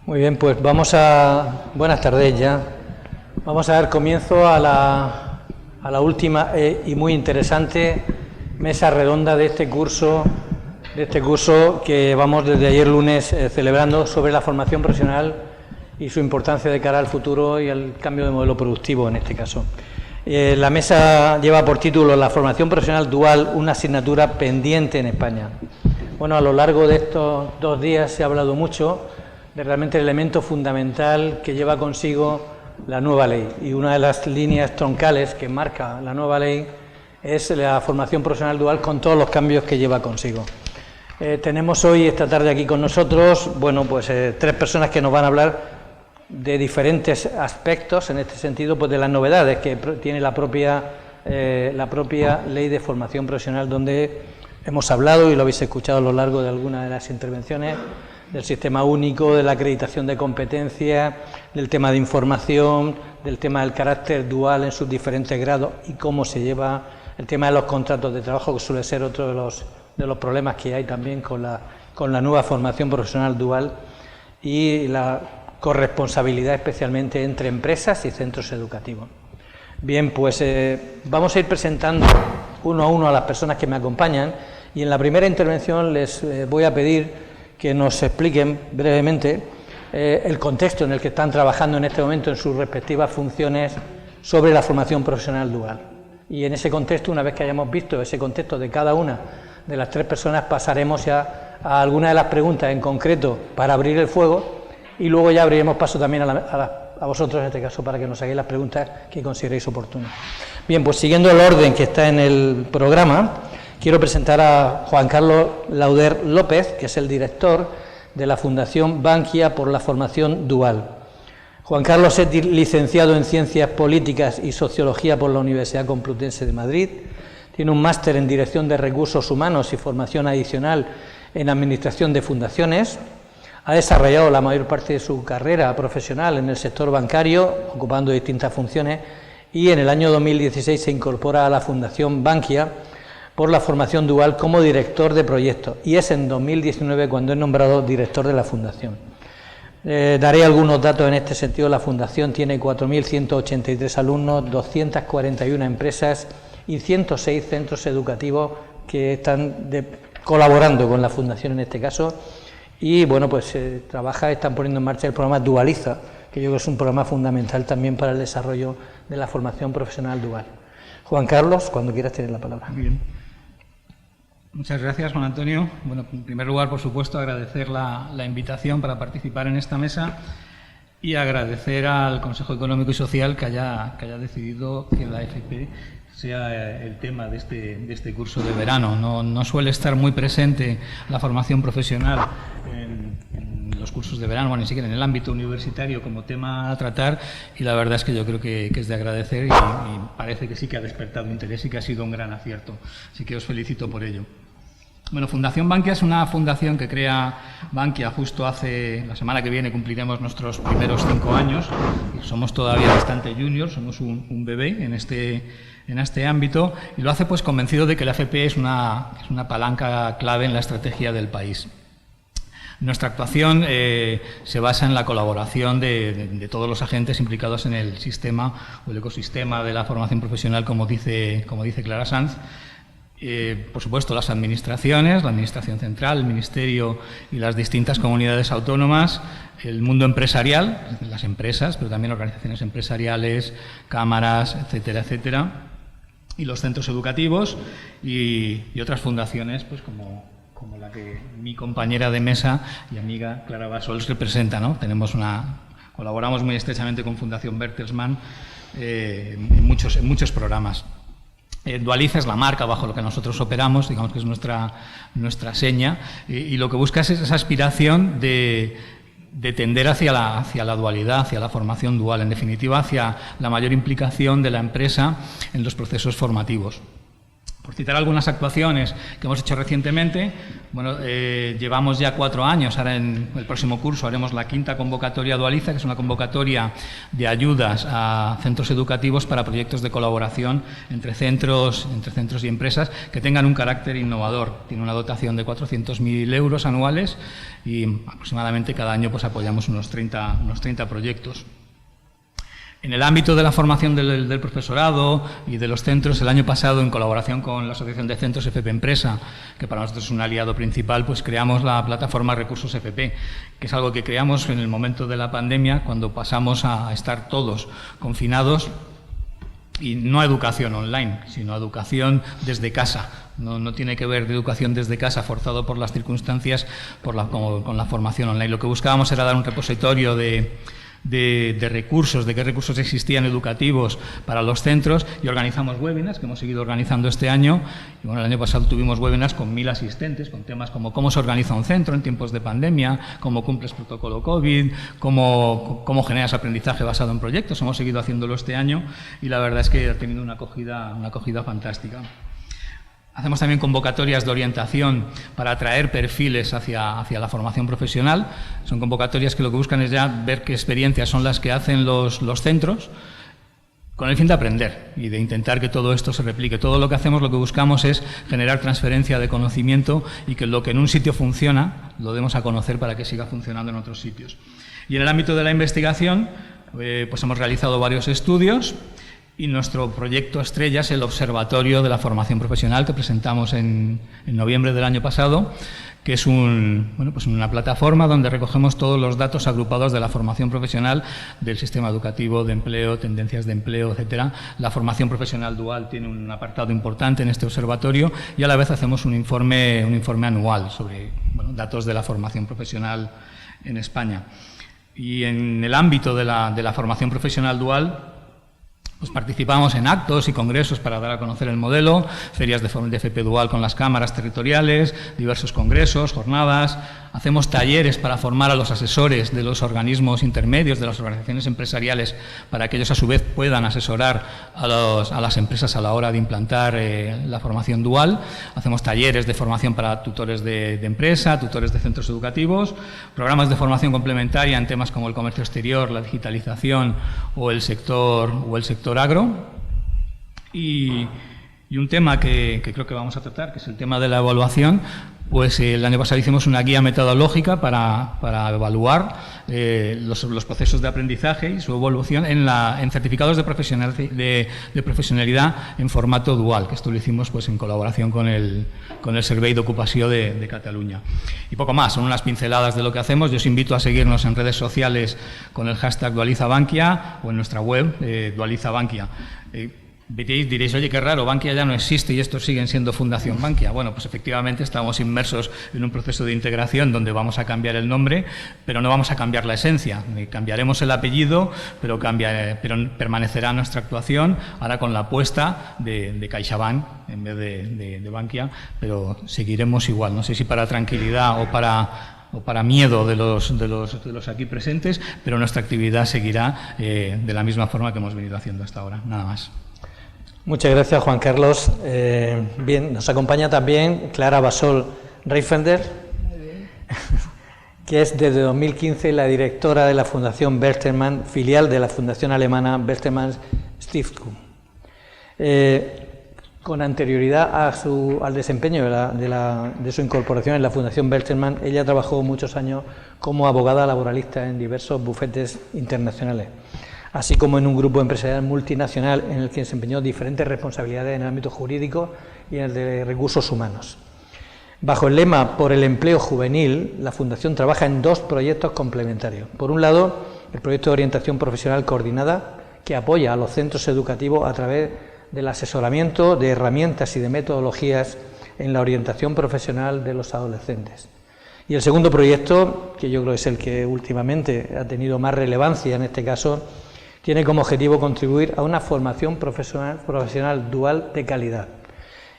Muy bien, pues buenas tardes ya. Vamos a dar comienzo a la última y muy interesante mesa redonda de este curso que vamos desde ayer lunes celebrando sobre la formación profesional y su importancia de cara al futuro y al cambio de modelo productivo en este caso. La mesa lleva por título La formación profesional dual, una asignatura pendiente en España. Bueno, a lo largo de estos 2 días se ha hablado mucho de realmente el elemento fundamental que lleva consigo la nueva ley, y una de las líneas troncales que marca la nueva ley es la formación profesional dual con todos los cambios que lleva consigo. Tenemos hoy, esta tarde, aquí con nosotros, bueno, pues 3 personas que nos van a hablar de diferentes aspectos, en este sentido, pues de las novedades que tiene la propia ley de formación profesional, donde hemos hablado, y lo habéis escuchado a lo largo de algunas de las intervenciones, del sistema único, de la acreditación de competencias, del tema de información, del tema del carácter dual en sus diferentes grados y cómo se lleva el tema de los contratos de trabajo, que suele ser otro de los problemas que hay también con la nueva formación profesional dual, y la corresponsabilidad especialmente entre empresas y centros educativos. Bien, pues vamos a ir presentando uno a uno a las personas que me acompañan, y en la primera intervención les voy a pedir que nos expliquen brevemente el contexto en el que están trabajando en este momento en sus respectivas funciones sobre la formación profesional dual. Y en ese contexto, una vez que hayamos visto ese contexto de cada una de las 3 personas, pasaremos ya a algunas de las preguntas en concreto para abrir el fuego, y luego ya abriremos paso también a vosotros en este caso para que nos hagáis las preguntas que consideréis oportunas. Bien, pues siguiendo el orden que está en el programa, quiero presentar a Juan Carlos Lauder López, que es el director de la Fundación Bankia por la Formación Dual. Juan Carlos es licenciado en Ciencias Políticas y Sociología por la Universidad Complutense de Madrid. Tiene un máster en Dirección de Recursos Humanos y formación adicional en Administración de Fundaciones. Ha desarrollado la mayor parte de su carrera profesional en el sector bancario, ocupando distintas funciones, y en el año 2016 se incorpora a la Fundación Bankia por la formación dual como director de proyectos, y es en 2019 cuando es nombrado director de la Fundación. Daré algunos datos en este sentido. La Fundación tiene 4.183 alumnos, 241 empresas y 106 centros educativos que están colaborando con la Fundación en este caso, y bueno, pues están poniendo en marcha el programa Dualiza, que yo creo que es un programa fundamental también para el desarrollo de la formación profesional dual. Juan Carlos, cuando quieras tener la palabra. Muy bien. Muchas gracias, Juan Antonio. Bueno, en primer lugar, por supuesto, agradecer la invitación para participar en esta mesa, y agradecer al Consejo Económico y Social que haya decidido que la FP sea el tema de este curso de verano. No suele estar muy presente la formación profesional en los cursos de verano, bueno, ni siquiera en el ámbito universitario como tema a tratar, y la verdad es que yo creo que es de agradecer, y parece que sí que ha despertado interés y que ha sido un gran acierto. Así que os felicito por ello. Bueno, Fundación Bankia es una fundación que crea Bankia justo la semana que viene cumpliremos nuestros primeros 5 años, y somos todavía bastante juniors, somos un bebé en este ámbito, y lo hace pues convencido de que la FP es una palanca clave en la estrategia del país. Nuestra actuación se basa en la colaboración de todos los agentes implicados en el sistema o el ecosistema de la formación profesional, como dice Clara Sanz. Por supuesto, las administraciones, la Administración Central, el Ministerio y las distintas comunidades autónomas, el mundo empresarial, las empresas, pero también organizaciones empresariales, cámaras, etcétera, etcétera, y los centros educativos y otras fundaciones, pues como la que mi compañera de mesa y amiga Clara Bassols representa, ¿no? Colaboramos muy estrechamente con Fundación Bertelsmann en muchos programas. Dualiza es la marca bajo la que nosotros operamos, digamos que es nuestra seña, y lo que busca es esa aspiración de tender hacia la dualidad, hacia la formación dual, en definitiva hacia la mayor implicación de la empresa en los procesos formativos. Por citar algunas actuaciones que hemos hecho recientemente, bueno, llevamos ya 4 años, ahora en el próximo curso haremos la 5ª convocatoria Dualiza, que es una convocatoria de ayudas a centros educativos para proyectos de colaboración entre centros y empresas que tengan un carácter innovador. Tiene una dotación de 400.000 euros anuales y aproximadamente cada año pues apoyamos unos 30 proyectos. En el ámbito de la formación del profesorado y de los centros, el año pasado, en colaboración con la Asociación de Centros FP Empresa, que para nosotros es un aliado principal, pues creamos la plataforma Recursos FP, que es algo que creamos en el momento de la pandemia, cuando pasamos a estar todos confinados, y no a educación online, sino a educación desde casa. No tiene que ver de educación desde casa, forzado por las circunstancias, con la formación online. Lo que buscábamos era dar un repositorio de recursos, de qué recursos existían educativos para los centros, y organizamos webinars que hemos seguido organizando este año. Y bueno, el año pasado tuvimos webinars con 1000 asistentes, con temas como cómo se organiza un centro en tiempos de pandemia, cómo cumples protocolo COVID, cómo generas aprendizaje basado en proyectos. Hemos seguido haciéndolo este año y la verdad es que ha tenido una acogida fantástica. Hacemos también convocatorias de orientación para atraer perfiles hacia la formación profesional. Son convocatorias que lo que buscan es ya ver qué experiencias son las que hacen los centros, con el fin de aprender y de intentar que todo esto se replique. Todo lo que hacemos, lo que buscamos es generar transferencia de conocimiento y que lo que en un sitio funciona lo demos a conocer para que siga funcionando en otros sitios. Y en el ámbito de la investigación, pues hemos realizado varios estudios. Y nuestro proyecto estrella es el Observatorio de la Formación Profesional, que presentamos en noviembre del año pasado, que es una plataforma donde recogemos todos los datos agrupados de la formación profesional del sistema educativo, de empleo, tendencias de empleo, etcétera. La formación profesional dual tiene un apartado importante en este observatorio y a la vez hacemos un informe anual sobre datos de la formación profesional en España. Y en el ámbito de la formación profesional dual, pues participamos en actos y congresos para dar a conocer el modelo, ferias de FP Dual con las cámaras territoriales, diversos congresos, jornadas. Hacemos talleres para formar a los asesores de los organismos intermedios, de las organizaciones empresariales, para que ellos a su vez puedan asesorar a las empresas a la hora de implantar la formación dual. Hacemos talleres de formación para tutores de empresa, tutores de centros educativos, programas de formación complementaria en temas como el comercio exterior, la digitalización o el sector agro. Y un tema que creo que vamos a tratar, que es el tema de la evaluación. Pues el año pasado hicimos una guía metodológica para evaluar los procesos de aprendizaje y su evolución en certificados de profesionalidad en formato dual, que esto lo hicimos pues en colaboración con el Servei d'Ocupació de Cataluña. Y poco más, son unas pinceladas de lo que hacemos. Yo os invito a seguirnos en redes sociales con el hashtag Dualizabankia o en nuestra web Dualizabankia. Diréis, oye, qué raro, Bankia ya no existe y estos siguen siendo Fundación Bankia. Bueno, pues efectivamente estamos inmersos en un proceso de integración donde vamos a cambiar el nombre, pero no vamos a cambiar la esencia. Cambiaremos el apellido, pero permanecerá nuestra actuación, ahora con la apuesta de CaixaBank en vez de Bankia, pero seguiremos igual. No sé si para tranquilidad o para miedo de los aquí presentes, pero nuestra actividad seguirá de la misma forma que hemos venido haciendo hasta ahora. Nada más. Muchas gracias, Juan Carlos. Bien, nos acompaña también Clara Basol Reifender, que es desde 2015 la directora de la Fundación Bertelsmann, filial de la Fundación Alemana Bertelsmann Stiftung. Con anterioridad al desempeño de su incorporación en la Fundación Bertelsmann, ella trabajó muchos años como abogada laboralista en diversos bufetes internacionales, así como en un grupo empresarial multinacional en el que desempeñó diferentes responsabilidades en el ámbito jurídico y en el de recursos humanos. Bajo el lema Por el empleo juvenil, la Fundación trabaja en 2 proyectos complementarios. Por un lado, el proyecto de orientación profesional coordinada, que apoya a los centros educativos a través del asesoramiento de herramientas y de metodologías en la orientación profesional de los adolescentes. Y el segundo proyecto, que yo creo es el que últimamente ha tenido más relevancia en este caso, tiene como objetivo contribuir a una formación profesional dual de calidad.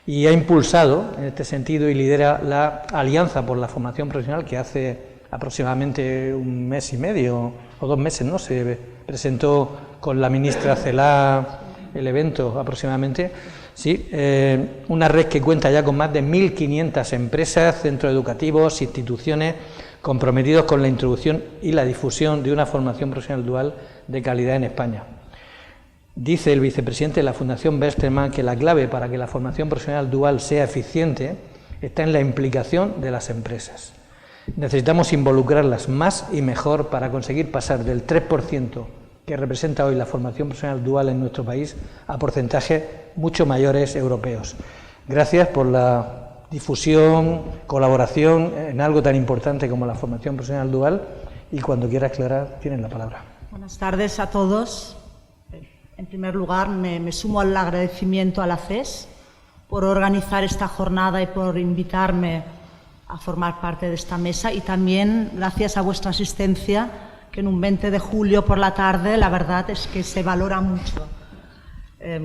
Y ha impulsado en este sentido y lidera la Alianza por la Formación Profesional, que hace aproximadamente un mes y medio o 2 meses, ¿no?, se presentó con la ministra Celaá el evento aproximadamente, Sí, una red que cuenta ya con más de 1.500 empresas, centros educativos, instituciones comprometidos con la introducción y la difusión de una formación profesional dual de calidad en España. Dice el vicepresidente de la Fundación Bertelsmann que la clave para que la formación profesional dual sea eficiente está en la implicación de las empresas. Necesitamos involucrarlas más y mejor para conseguir pasar del 3% que representa hoy la formación profesional dual en nuestro país a porcentajes mucho mayores europeos. Gracias por la difusión, colaboración en algo tan importante como la formación profesional dual, y cuando quieras, Clara, tienes la palabra. Buenas tardes a todos. En primer lugar, me sumo al agradecimiento a la CES por organizar esta jornada y por invitarme a formar parte de esta mesa, y también gracias a vuestra asistencia, que en un 20 de julio por la tarde, la verdad es que se valora mucho.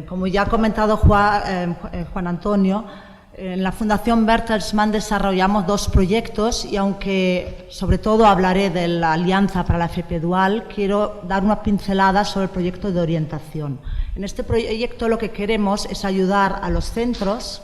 Como ya ha comentado Juan Antonio, en la Fundación Bertelsmann desarrollamos 2 proyectos, y aunque sobre todo hablaré de la Alianza para la FP Dual, quiero dar una pincelada sobre el proyecto de orientación. En este proyecto lo que queremos es ayudar a los centros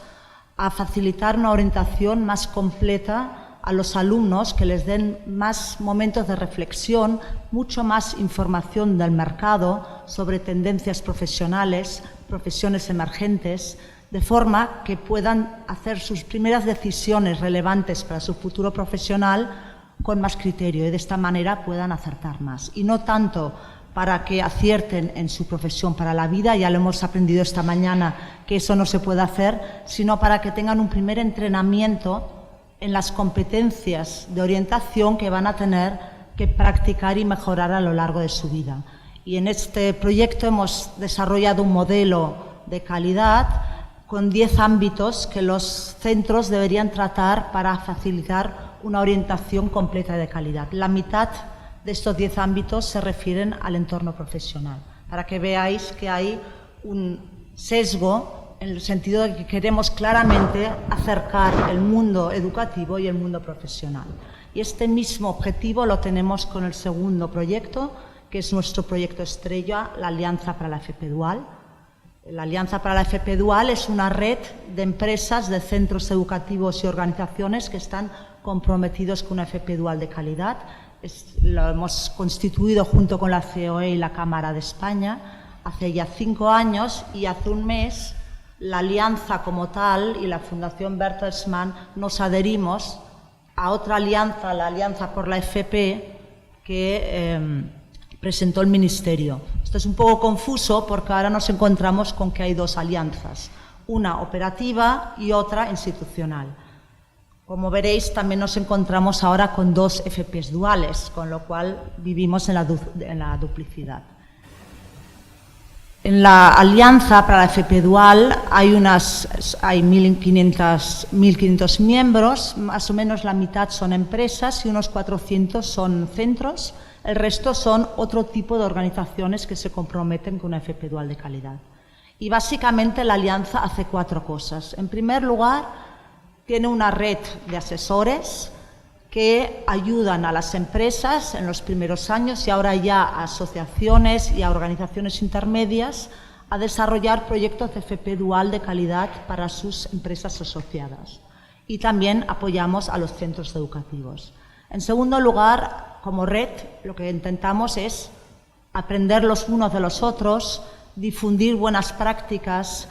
a facilitar una orientación más completa a los alumnos, que les den más momentos de reflexión, mucho más información del mercado sobre tendencias profesionales, profesiones emergentes, de forma que puedan hacer sus primeras decisiones relevantes para su futuro profesional con más criterio, y de esta manera puedan acertar más. Y no tanto para que acierten en su profesión para la vida, ya lo hemos aprendido esta mañana que eso no se puede hacer, sino para que tengan un primer entrenamiento en las competencias de orientación que van a tener que practicar y mejorar a lo largo de su vida. Y en este proyecto hemos desarrollado un modelo de calidad con 10 ámbitos que los centros deberían tratar para facilitar una orientación completa de calidad. La mitad de estos 10 ámbitos se refieren al entorno profesional, para que veáis que hay un sesgo en el sentido de que queremos claramente acercar el mundo educativo y el mundo profesional. Y este mismo objetivo lo tenemos con el segundo proyecto, que es nuestro proyecto estrella, la Alianza para la FP Dual. La Alianza para la FP Dual es una red de empresas, de centros educativos y organizaciones que están comprometidos con una FP Dual de calidad. Lo hemos constituido junto con la COE y la Cámara de España hace ya 5 años, y hace un mes la Alianza como tal y la Fundación Bertelsmann nos adherimos a otra alianza, la Alianza por la FP, que presentó el Ministerio. Esto es un poco confuso porque ahora nos encontramos con que hay 2 alianzas, una operativa y otra institucional. Como veréis, también nos encontramos ahora con 2 FPs duales, con lo cual vivimos en la duplicidad. En la Alianza para la FP Dual hay 1.500 miembros, más o menos la mitad son empresas y unos 400 son centros. El resto son otro tipo de organizaciones que se comprometen con una FP Dual de calidad. Y básicamente la Alianza hace 4 cosas. En primer lugar, tiene una red de asesores que ayudan a las empresas en los primeros años, y ahora ya a asociaciones y a organizaciones intermedias, a desarrollar proyectos de FP Dual de calidad para sus empresas asociadas. Y también apoyamos a los centros educativos. En segundo lugar, como red, lo que intentamos es aprender los unos de los otros, difundir buenas prácticas,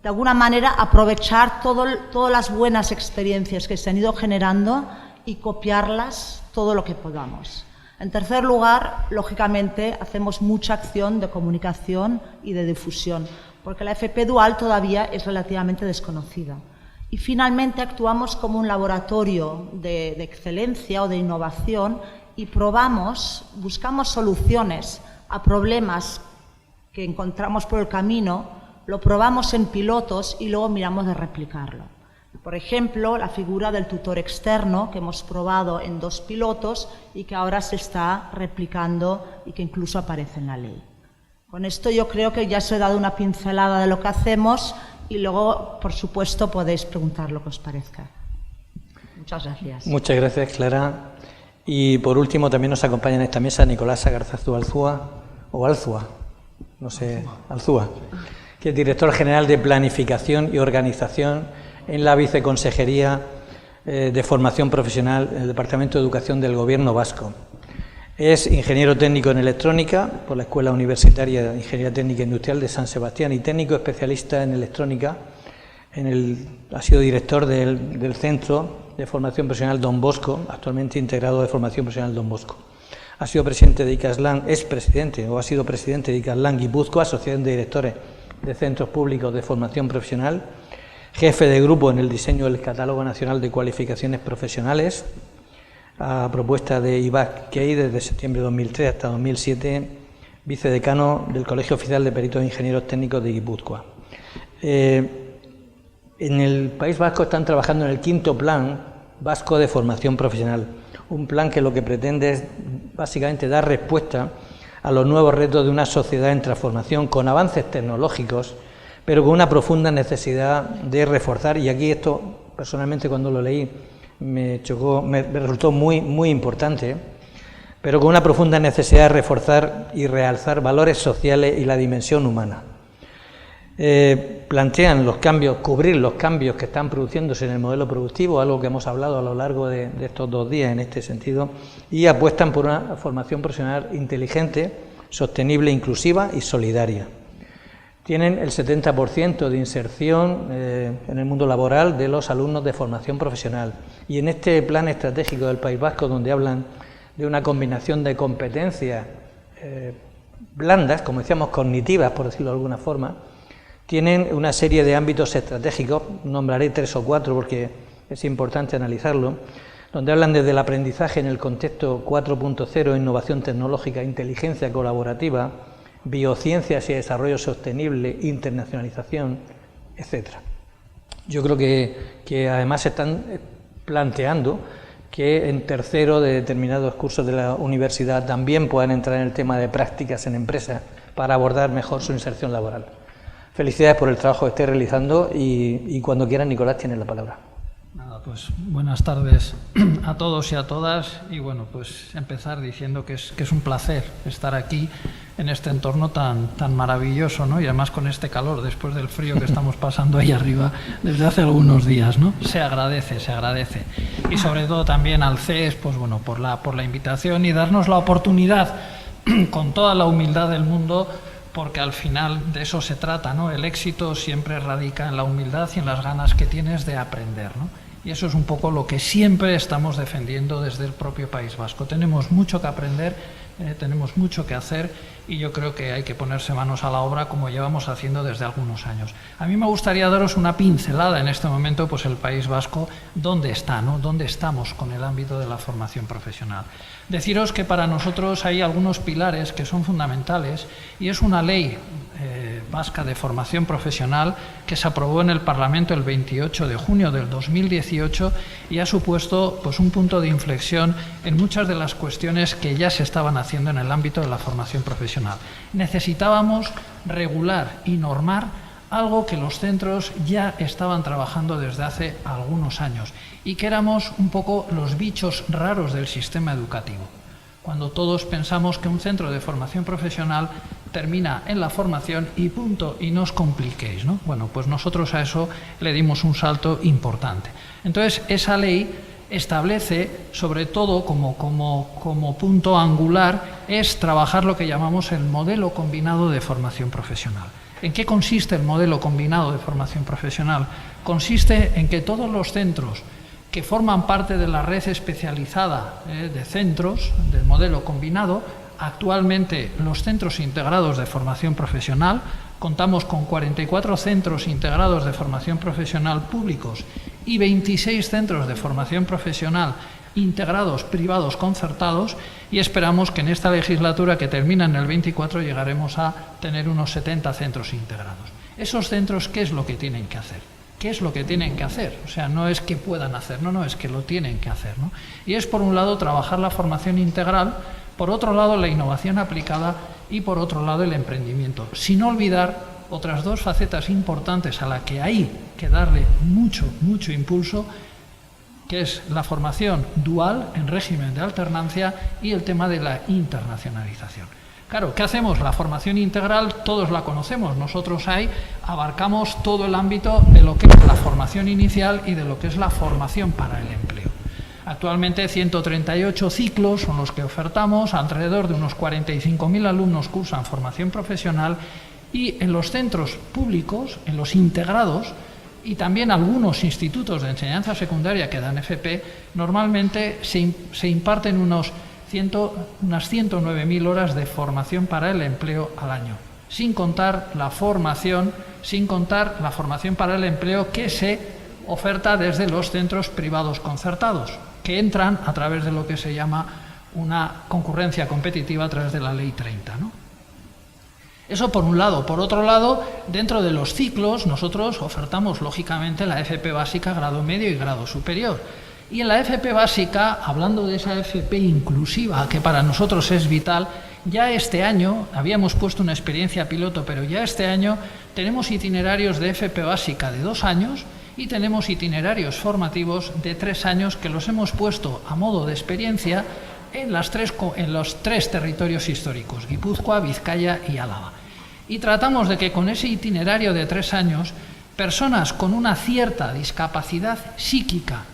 de alguna manera aprovechar todas las buenas experiencias que se han ido generando y copiarlas todo lo que podamos. En tercer lugar, lógicamente, hacemos mucha acción de comunicación y de difusión, porque la FP Dual todavía es relativamente desconocida. Y finalmente actuamos como un laboratorio de excelencia o de innovación, y buscamos soluciones a problemas que encontramos por el camino, lo probamos en pilotos y luego miramos de replicarlo. Por ejemplo, la figura del tutor externo, que hemos probado en 2 pilotos y que ahora se está replicando y que incluso aparece en la ley. Con esto yo creo que ya os he dado una pincelada de lo que hacemos, y luego, por supuesto, podéis preguntar lo que os parezca. Muchas gracias. Muchas gracias, Clara. Y por último también nos acompaña en esta mesa Nicolás Agarzazú Alzúa, o Alzúa, no sé, Alzúa, que es director general de Planificación y Organización en la Viceconsejería de Formación Profesional en el Departamento de Educación del Gobierno vasco. Es ingeniero técnico en electrónica por la Escuela Universitaria de Ingeniería Técnica Industrial de San Sebastián y técnico especialista en electrónica. Ha sido director del Centro de Formación Profesional Don Bosco, actualmente integrado de Formación Profesional Don Bosco. Ha sido presidente de ICASLAN, es presidente o ha sido presidente de ICASLAN Guipúzcoa, Asociación de Directores de Centros Públicos de Formación Profesional, jefe de grupo en el diseño del Catálogo Nacional de Cualificaciones Profesionales, a propuesta de IBAC-KEI desde septiembre de 2003 hasta 2007, vicedecano del Colegio Oficial de Peritos e Ingenieros Técnicos de Guipúzcoa. En el País Vasco están trabajando en el 5º Plan Vasco de Formación Profesional, un plan que lo que pretende es básicamente dar respuesta a los nuevos retos de una sociedad en transformación con avances tecnológicos, pero con una profunda necesidad de reforzar, y aquí esto personalmente cuando lo leí me chocó, me resultó muy importante, pero con una profunda necesidad de reforzar y realzar valores sociales y la dimensión humana. Plantean los cambios, cubrir los cambios que están produciéndose en el modelo productivo, algo que hemos hablado a lo largo de estos 2 días en este sentido, y apuestan por una formación profesional inteligente, sostenible, inclusiva y solidaria. Tienen el 70% de inserción en el mundo laboral de los alumnos de formación profesional. Y en este plan estratégico del País Vasco, donde hablan de una combinación de competencias blandas, como decíamos, cognitivas, por decirlo de alguna forma, tienen una serie de ámbitos estratégicos, nombraré 3 o 4 porque es importante analizarlo, donde hablan desde el aprendizaje en el contexto 4.0, innovación tecnológica, inteligencia colaborativa, biociencias y desarrollo sostenible, internacionalización, etcétera. Yo creo que además se están planteando que en tercero de determinados cursos de la universidad también puedan entrar en el tema de prácticas en empresas para abordar mejor su inserción laboral. Felicidades por el trabajo que estés realizando y cuando quieran, Nicolás, tienes la palabra. Nada, pues buenas tardes a todos y a todas, y bueno, pues empezar diciendo que es un placer estar aquí en este entorno tan maravilloso, ¿no? Y además con este calor, después del frío que estamos pasando ahí arriba desde hace algunos días, ¿no? Se agradece. Y sobre todo también al CES, pues bueno, por la invitación y darnos la oportunidad, con toda la humildad del mundo, porque al final de eso se trata, ¿no? El éxito siempre radica en la humildad y en las ganas que tienes de aprender, ¿no? Y eso es un poco lo que siempre estamos defendiendo desde el propio País Vasco. Tenemos mucho que aprender, tenemos mucho que hacer, y yo creo que hay que ponerse manos a la obra como llevamos haciendo desde algunos años. A mí me gustaría daros una pincelada en este momento, pues el País Vasco, ¿dónde está, no? ¿Dónde estamos con el ámbito de la formación profesional? Deciros que para nosotros hay algunos pilares que son fundamentales, y es una ley vasca de formación profesional que se aprobó en el Parlamento el 28 de junio del 2018 y ha supuesto pues un punto de inflexión en muchas de las cuestiones que ya se estaban haciendo en el ámbito de la formación profesional. Necesitábamos regular y normar algo que los centros ya estaban trabajando desde hace algunos años y que éramos un poco los bichos raros del sistema educativo. Cuando todos pensamos que un centro de formación profesional termina en la formación y punto, y no os compliquéis, ¿no? Bueno, pues nosotros a eso le dimos un salto importante. Entonces, esa ley establece, sobre todo como punto angular, es trabajar lo que llamamos el modelo combinado de formación profesional. ¿En qué consiste el modelo combinado de formación profesional? Consiste en que todos los centros que forman parte de la red especializada de centros del modelo combinado, actualmente los centros integrados de formación profesional, contamos con 44 centros integrados de formación profesional públicos y 26 centros de formación profesional integrados privados concertados, y esperamos que en esta legislatura que termina en el 24 llegaremos a tener unos 70 centros integrados. Esos centros, ¿qué es lo que tienen que hacer? ¿Qué es lo que tienen que hacer? O sea, no es que puedan hacer, no, es que lo tienen que hacer, ¿no? Y es, por un lado, trabajar la formación integral, por otro lado, la innovación aplicada y, por otro lado, el emprendimiento. Sin olvidar otras dos facetas importantes a las que hay que darle mucho impulso, que es la formación dual en régimen de alternancia y el tema de la internacionalización. Claro, ¿qué hacemos? La formación integral todos la conocemos. Nosotros ahí abarcamos todo el ámbito de lo que es la formación inicial y de lo que es la formación para el empleo. Actualmente 138 ciclos son los que ofertamos, alrededor de unos 45.000 alumnos cursan formación profesional y en los centros públicos, en los integrados y también algunos institutos de enseñanza secundaria que dan FP, normalmente se imparten unas 109.000 horas de formación para el empleo al año, sin contar la formación para el empleo que se oferta desde los centros privados concertados, que entran a través de lo que se llama una concurrencia competitiva a través de la Ley 30, ¿no? Eso por un lado. Por otro lado, dentro de los ciclos nosotros ofertamos lógicamente la FP básica, grado medio y grado superior. Y en la FP básica, hablando de esa FP inclusiva, que para nosotros es vital, ya este año, habíamos puesto una experiencia piloto, pero ya este año tenemos itinerarios de FP básica de 2 años y tenemos itinerarios formativos de 3 años que los hemos puesto a modo de experiencia en los 3 territorios históricos, Guipúzcoa, Vizcaya y Álava. Y tratamos de que con ese itinerario de 3 años, personas con una cierta discapacidad psíquica,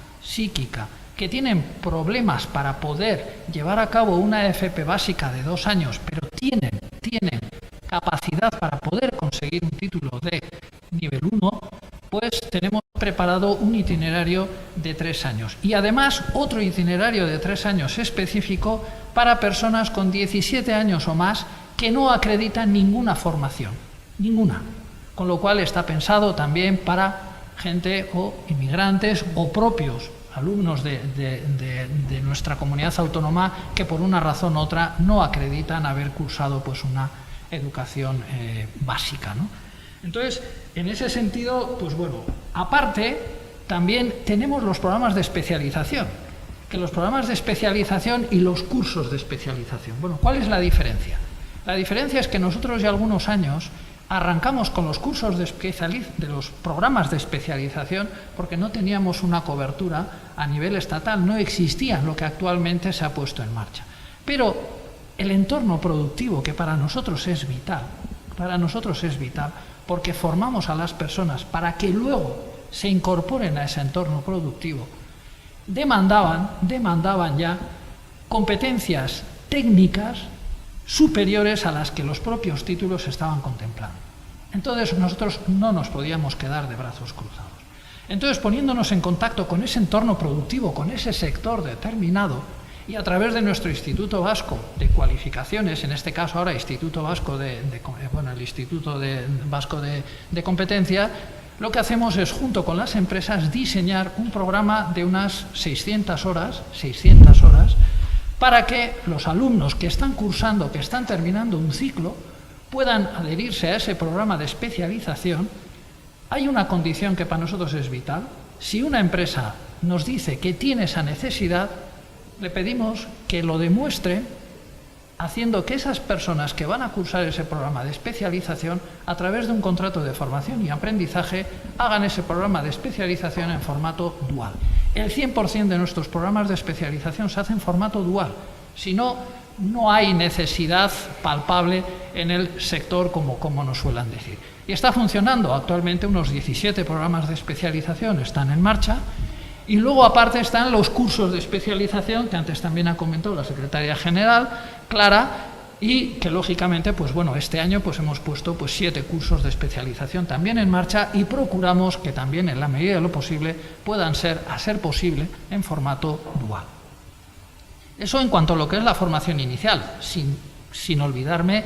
que tienen problemas para poder llevar a cabo una FP básica de 2 años, pero tienen capacidad para poder conseguir un título de nivel 1, pues tenemos preparado un itinerario de 3 años. Y además otro itinerario de 3 años específico para personas con 17 años o más que no acreditan ninguna formación, ninguna. Con lo cual está pensado también para gente o inmigrantes o propios alumnos de nuestra comunidad autónoma que por una razón u otra no acreditan haber cursado pues una educación básica, ¿no? Entonces, en ese sentido, pues bueno, aparte también tenemos los programas de especialización, que los programas de especialización y los cursos de especialización. Bueno, ¿cuál es la diferencia? La diferencia es que nosotros ya algunos años arrancamos con los cursos de los programas de especialización porque no teníamos una cobertura a nivel estatal, no existía lo que actualmente se ha puesto en marcha. Pero el entorno productivo, que para nosotros es vital, porque formamos a las personas para que luego se incorporen a ese entorno productivo, demandaban ya competencias técnicas superiores a las que los propios títulos estaban contemplando. Entonces nosotros no nos podíamos quedar de brazos cruzados. Entonces, poniéndonos en contacto con ese entorno productivo, con ese sector determinado, y a través de nuestro Instituto Vasco de Cualificaciones, en este caso ahora Instituto Vasco el Instituto Vasco de Competencia, lo que hacemos es, junto con las empresas, diseñar un programa de unas 600 horas, para que los alumnos que están cursando, que están terminando un ciclo, puedan adherirse a ese programa de especialización. Hay una condición que para nosotros es vital. Si una empresa nos dice que tiene esa necesidad, le pedimos que lo demuestre haciendo que esas personas que van a cursar ese programa de especialización, a través de un contrato de formación y aprendizaje, hagan ese programa de especialización en formato dual. El 100% de nuestros programas de especialización se hacen en formato dual. Si no, no hay necesidad palpable en el sector como nos suelen decir. Y está funcionando. Actualmente unos 17 programas de especialización están en marcha. Y luego, aparte, están los cursos de especialización, que antes también ha comentado la secretaria general, Clara, y que, lógicamente, pues bueno, este año pues hemos puesto 7 cursos de especialización también en marcha y procuramos que también, en la medida de lo posible, puedan ser, a ser posible, en formato dual. Eso en cuanto a lo que es la formación inicial, sin olvidarme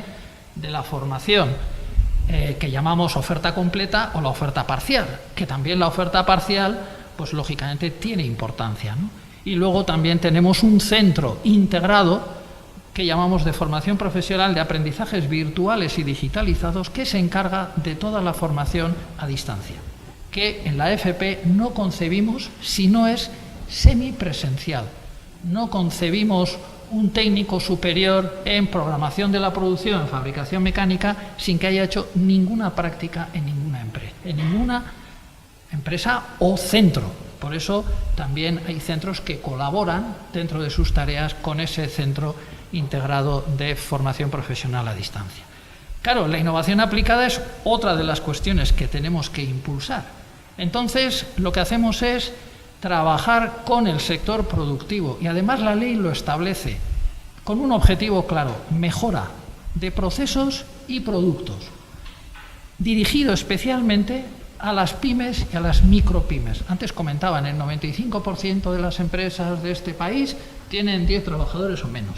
de la formación que llamamos oferta completa o la oferta parcial, que también la oferta parcial pues lógicamente tiene importancia, ¿no? Y luego también tenemos un centro integrado que llamamos de formación profesional de aprendizajes virtuales y digitalizados, que se encarga de toda la formación a distancia, que en la FP no concebimos si no es semipresencial. No concebimos un técnico superior en programación de la producción, en fabricación mecánica, sin que haya hecho ninguna práctica en ninguna empresa o centro. Por eso también hay centros que colaboran dentro de sus tareas con ese centro integrado de formación profesional a distancia. Claro, la innovación aplicada es otra de las cuestiones que tenemos que impulsar. Entonces, lo que hacemos es trabajar con el sector productivo y además la ley lo establece con un objetivo claro: mejora de procesos y productos, dirigido especialmente a las pymes y a las micropymes. Antes comentaban, el 95% de las empresas de este país tienen 10 trabajadores o menos.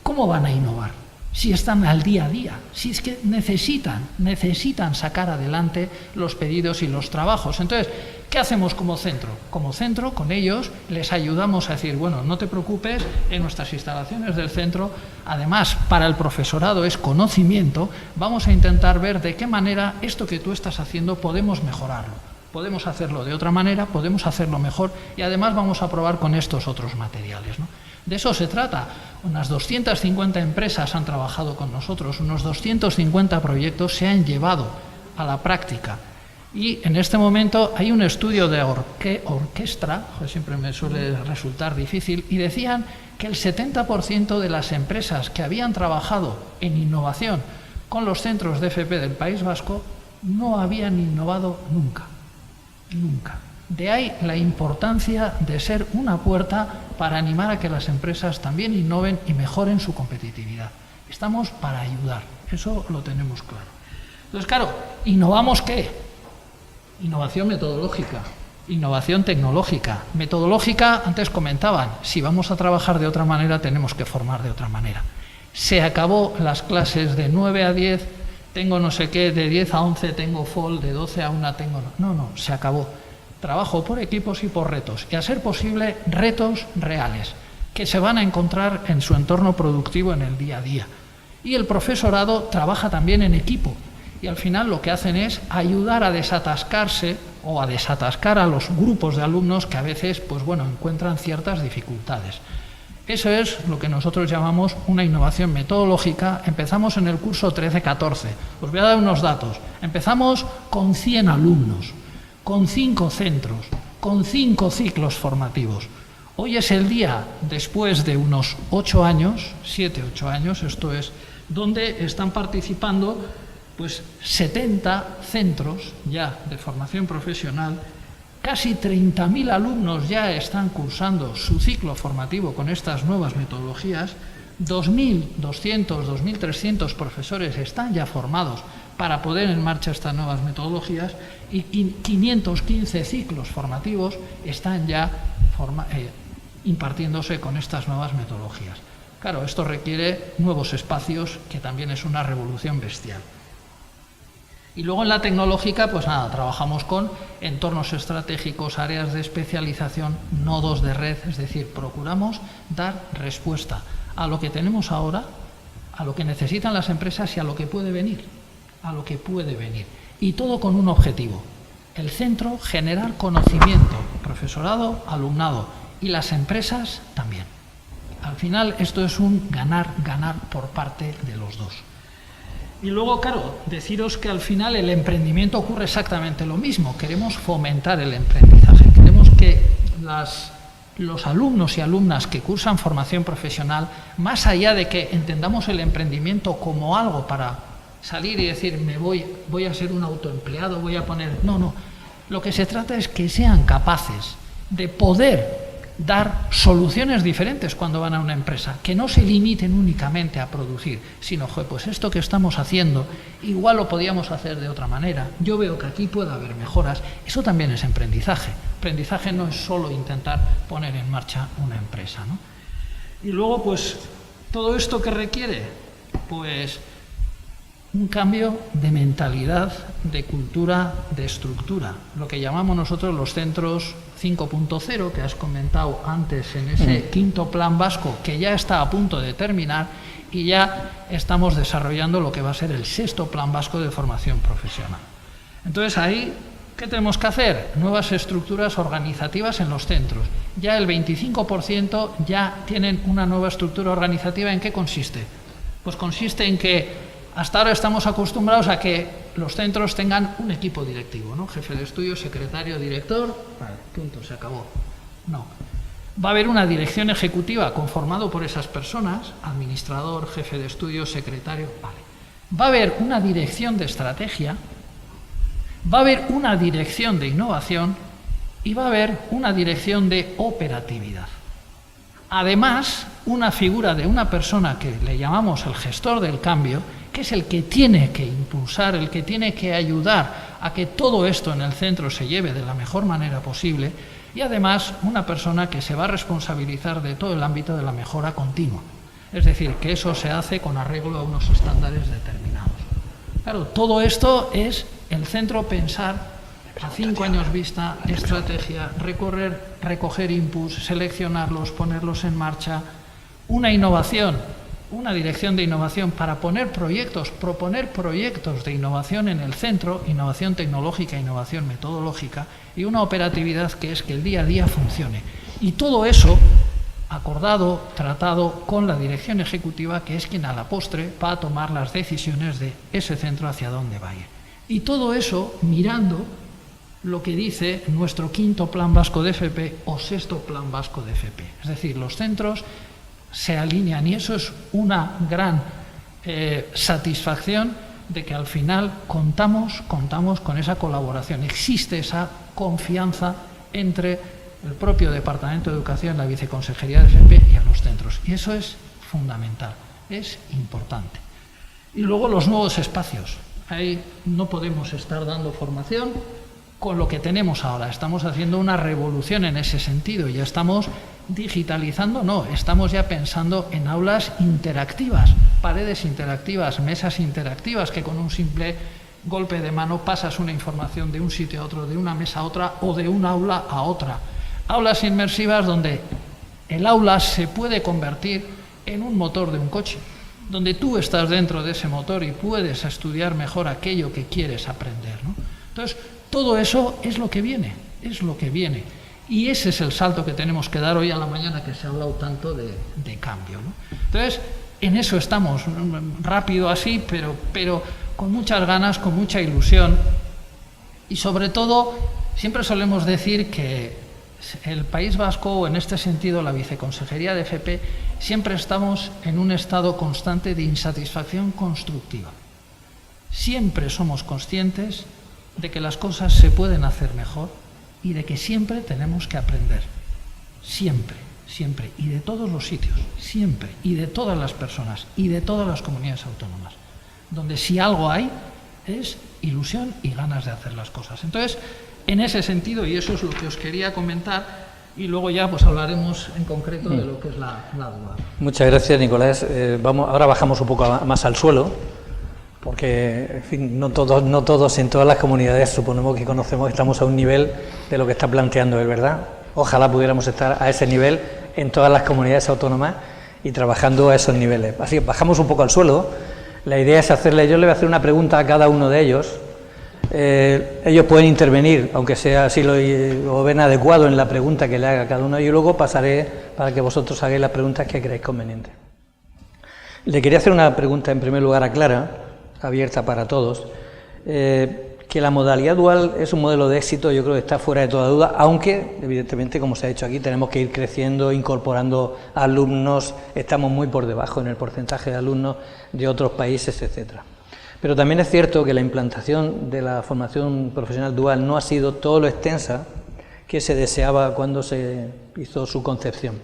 ¿Cómo van a innovar si están al día a día? Si es que necesitan sacar adelante los pedidos y los trabajos. Entonces, ¿qué hacemos como centro? Como centro, con ellos, les ayudamos a decir, bueno, no te preocupes, en nuestras instalaciones del centro, además, para el profesorado es conocimiento, vamos a intentar ver de qué manera esto que tú estás haciendo podemos mejorarlo. Podemos hacerlo de otra manera, podemos hacerlo mejor y además vamos a probar con estos otros materiales, ¿no? De eso se trata. Unas 250 empresas han trabajado con nosotros, unos 250 proyectos se han llevado a la práctica. Y en este momento hay un estudio de Orquestra, siempre me suele resultar difícil, y decían que el 70% de las empresas que habían trabajado en innovación con los centros de FP del País Vasco no habían innovado nunca. Nunca. De ahí la importancia de ser una puerta para animar a que las empresas también innoven y mejoren su competitividad. Estamos para ayudar, eso lo tenemos claro. Entonces, claro, ¿innovamos qué? Innovación metodológica, innovación tecnológica. Metodológica, antes comentaban, si vamos a trabajar de otra manera tenemos que formar de otra manera. Se acabó las clases de 9 a 10, tengo no sé qué, de 10 a 11 tengo FOL, de 12 a 1 tengo... No, se acabó. Trabajo por equipos y por retos, y a ser posible retos reales, que se van a encontrar en su entorno productivo en el día a día. Y el profesorado trabaja también en equipo, y al final lo que hacen es ayudar a desatascarse o a desatascar a los grupos de alumnos que a veces, pues bueno, encuentran ciertas dificultades. Eso es lo que nosotros llamamos una innovación metodológica. Empezamos en el curso 13-14. Os voy a dar unos datos. Empezamos con 100 alumnos. Con 5 centros, con 5 ciclos formativos. Hoy es el día, después de unos 8 años, 7-8 años, esto es, donde están participando pues 70 centros ya de formación profesional, casi 30.000 alumnos ya están cursando su ciclo formativo con estas nuevas metodologías, 2.200, 2.300 profesores están ya formados para poner en marcha estas nuevas metodologías y 515 ciclos formativos están ya impartiéndose con estas nuevas metodologías. Claro, esto requiere nuevos espacios, que también es una revolución bestial. Y luego en la tecnológica, pues nada, trabajamos con entornos estratégicos, áreas de especialización, nodos de red, es decir, procuramos dar respuesta a lo que tenemos ahora, a lo que necesitan las empresas y a lo que puede venir. Y todo con un objetivo: el centro generar conocimiento, profesorado, alumnado, y las empresas también. Al final esto es un ganar-ganar por parte de los dos. Y luego, claro, deciros que al final el emprendimiento ocurre exactamente lo mismo. Queremos fomentar el emprendizaje, queremos que los alumnos y alumnas que cursan formación profesional, más allá de que entendamos el emprendimiento como algo para salir y decir, voy a ser un autoempleado, voy a poner... No. Lo que se trata es que sean capaces de poder dar soluciones diferentes cuando van a una empresa, que no se limiten únicamente a producir, sino, pues esto que estamos haciendo, igual lo podíamos hacer de otra manera. Yo veo que aquí puede haber mejoras. Eso también es emprendizaje. Aprendizaje no es solo intentar poner en marcha una empresa, ¿no? Y luego, pues, todo esto que requiere, pues, un cambio de mentalidad, de cultura, de estructura, lo que llamamos nosotros los centros 5.0, que has comentado antes en ese quinto plan vasco, que ya está a punto de terminar, y ya estamos desarrollando lo que va a ser el sexto plan vasco de formación profesional. Entonces ahí, ¿qué tenemos que hacer? Nuevas estructuras organizativas en los centros. Ya el 25% ya tienen una nueva estructura organizativa. ¿En qué consiste? Pues consiste en que hasta ahora estamos acostumbrados a que los centros tengan un equipo directivo, ¿no? Jefe de estudio, secretario, director, vale, punto, se acabó. No. Va a haber una dirección ejecutiva conformado por esas personas, administrador, jefe de estudios, secretario, vale. Va a haber una dirección de estrategia, va a haber una dirección de innovación y va a haber una dirección de operatividad. Además, una figura de una persona que le llamamos el gestor del cambio, que es el que tiene que impulsar, el que tiene que ayudar a que todo esto en el centro se lleve de la mejor manera posible, y además una persona que se va a responsabilizar de todo el ámbito de la mejora continua. Es decir, que eso se hace con arreglo a unos estándares determinados. Claro, todo esto es el centro pensar a 5 años vista, estrategia, recoger inputs, seleccionarlos, ponerlos en marcha, una innovación, una dirección de innovación para proponer proyectos de innovación en el centro, innovación tecnológica, innovación metodológica, y una operatividad que es que el día a día funcione. Y todo eso acordado, tratado con la dirección ejecutiva, que es quien a la postre va a tomar las decisiones de ese centro hacia dónde va a ir. Y todo eso mirando lo que dice nuestro 5º Plan Vasco de FP o 6º Plan Vasco de FP. Es decir, los centros se alinean y eso es una gran satisfacción de que al final contamos con esa colaboración. Existe esa confianza entre el propio Departamento de Educación, la Viceconsejería de FP y a los centros. Y eso es fundamental, es importante. Y luego los nuevos espacios. Ahí no podemos estar dando formación con lo que tenemos ahora. Estamos haciendo una revolución en ese sentido. Ya estamos digitalizando, no, estamos ya pensando en aulas interactivas, paredes interactivas, mesas interactivas, que con un simple golpe de mano pasas una información de un sitio a otro, de una mesa a otra o de un aula a otra. Aulas inmersivas donde el aula se puede convertir en un motor de un coche, donde tú estás dentro de ese motor y puedes estudiar mejor aquello que quieres aprender, ¿no? Entonces, todo eso es lo que viene, es lo que viene. Y ese es el salto que tenemos que dar hoy a la mañana, que se ha hablado tanto de cambio, ¿no? Entonces, en eso estamos, rápido así, pero con muchas ganas, con mucha ilusión. Y sobre todo, siempre solemos decir que el País Vasco, o en este sentido la Viceconsejería de FP, siempre estamos en un estado constante de insatisfacción constructiva. Siempre somos conscientes de que las cosas se pueden hacer mejor y de que siempre tenemos que aprender. Siempre, siempre. Y de todos los sitios, siempre. Y de todas las personas y de todas las comunidades autónomas. Donde si algo hay es ilusión y ganas de hacer las cosas. Entonces, en ese sentido, y eso es lo que os quería comentar, y luego ya pues hablaremos en concreto de lo que es la dual. Muchas gracias, Nicolás. Ahora bajamos un poco más al suelo, porque en fin, no todos en todas las comunidades suponemos que conocemos que estamos a un nivel de lo que está planteando él, ¿verdad? Ojalá pudiéramos estar a ese nivel en todas las comunidades autónomas y trabajando a esos niveles. Así que bajamos un poco al suelo. La idea es yo le voy a hacer una pregunta a cada uno de ellos. Ellos pueden intervenir, aunque sea así lo ven adecuado en la pregunta que le haga cada uno, y luego pasaré para que vosotros hagáis las preguntas que creáis convenientes. Le quería hacer una pregunta en primer lugar a Clara, abierta para todos, que la modalidad dual es un modelo de éxito, yo creo que está fuera de toda duda, aunque evidentemente, como se ha dicho aquí, tenemos que ir creciendo, incorporando alumnos, estamos muy por debajo en el porcentaje de alumnos de otros países, etcétera. Pero también es cierto que la implantación de la formación profesional dual no ha sido todo lo extensa que se deseaba cuando se hizo su concepción.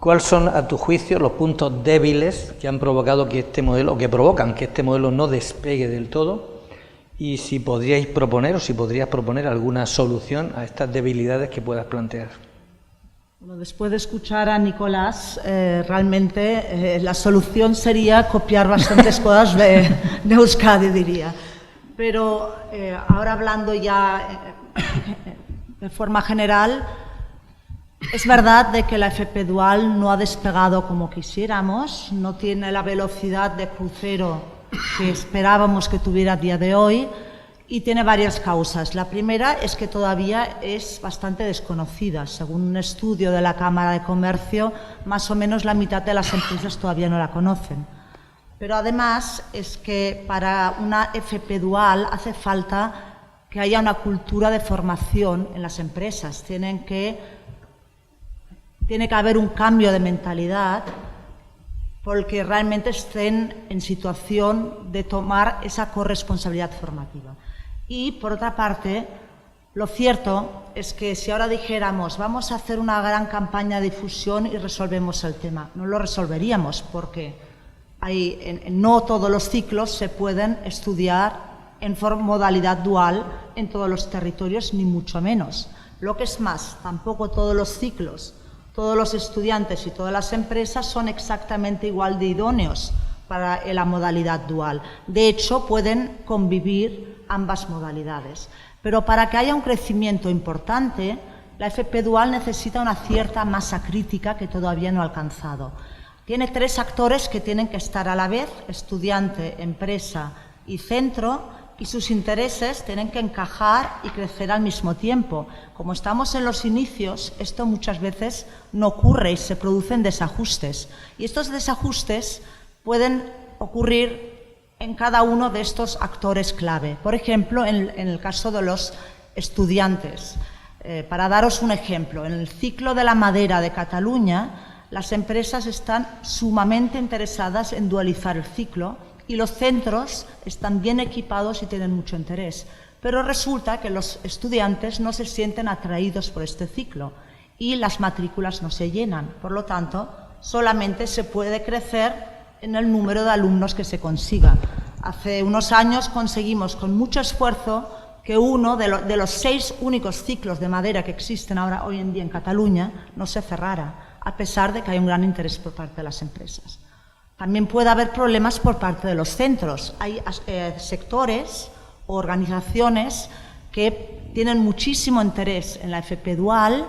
¿Cuáles son, a tu juicio, los puntos débiles que han provocado que este modelo, o que provocan que este modelo no despegue del todo? Y si podríais proponer, o si podrías proponer alguna solución a estas debilidades que puedas plantear. Bueno, después de escuchar a Nicolás, realmente la solución sería copiar bastantes cosas de Euskadi, diría. Pero ahora hablando ya de forma general, es verdad de que la FP Dual no ha despegado como quisiéramos, no tiene la velocidad de crucero que esperábamos que tuviera a día de hoy, y tiene varias causas. La primera es que todavía es bastante desconocida. Según un estudio de la Cámara de Comercio, más o menos la mitad de las empresas todavía no la conocen. Pero además es que para una FP Dual hace falta que haya una cultura de formación en las empresas. Tienen que tiene que haber un cambio de mentalidad porque realmente estén en situación de tomar esa corresponsabilidad formativa. Y, por otra parte, lo cierto es que si ahora dijéramos vamos a hacer una gran campaña de difusión y resolvemos el tema, no lo resolveríamos porque no todos los ciclos se pueden estudiar en modalidad dual en todos los territorios, ni mucho menos. Lo que es más, tampoco todos los ciclos, todos los estudiantes y todas las empresas son exactamente igual de idóneos para la modalidad dual. De hecho, pueden convivir ambas modalidades. Pero para que haya un crecimiento importante, la FP dual necesita una cierta masa crítica que todavía no ha alcanzado. Tiene 3 actores que tienen que estar a la vez, estudiante, empresa y centro, y sus intereses tienen que encajar y crecer al mismo tiempo. Como estamos en los inicios, esto muchas veces no ocurre y se producen desajustes. Y estos desajustes pueden ocurrir en cada uno de estos actores clave. Por ejemplo, en el caso de los estudiantes. Para daros un ejemplo, en el ciclo de la madera de Cataluña, las empresas están sumamente interesadas en dualizar el ciclo y los centros están bien equipados y tienen mucho interés. Pero resulta que los estudiantes no se sienten atraídos por este ciclo y las matrículas no se llenan. Por lo tanto, solamente se puede crecer en el número de alumnos que se consiga. Hace unos años conseguimos con mucho esfuerzo que uno de los 6 únicos ciclos de madera que existen hoy en día en Cataluña no se cerrara, a pesar de que hay un gran interés por parte de las empresas. También puede haber problemas por parte de los centros. Hay sectores o organizaciones que tienen muchísimo interés en la FP dual,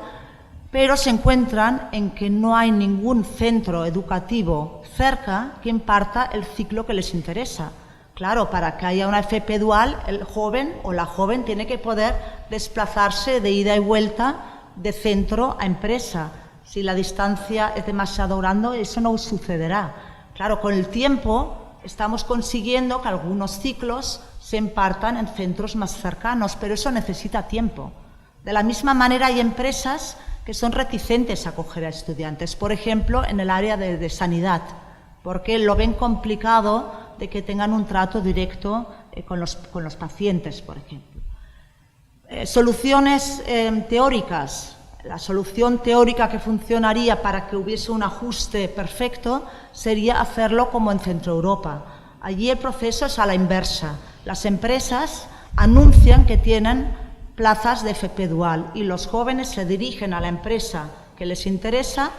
pero se encuentran en que no hay ningún centro educativo cerca que imparta el ciclo que les interesa. Claro, para que haya una FP dual, el joven o la joven tiene que poder desplazarse de ida y vuelta de centro a empresa. Si la distancia es demasiado grande, eso no sucederá. Claro, con el tiempo estamos consiguiendo que algunos ciclos se impartan en centros más cercanos, pero eso necesita tiempo. De la misma manera hay empresas que son reticentes a acoger a estudiantes, por ejemplo, en el área de sanidad, porque lo ven complicado de que tengan un trato directo con los pacientes, por ejemplo. Soluciones teóricas. La solución teórica que funcionaría para que hubiese un ajuste perfecto sería hacerlo como en Centro Europa. Allí el proceso es a la inversa. Las empresas anuncian que tienen plazas de FP dual y los jóvenes se dirigen a la empresa que les interesa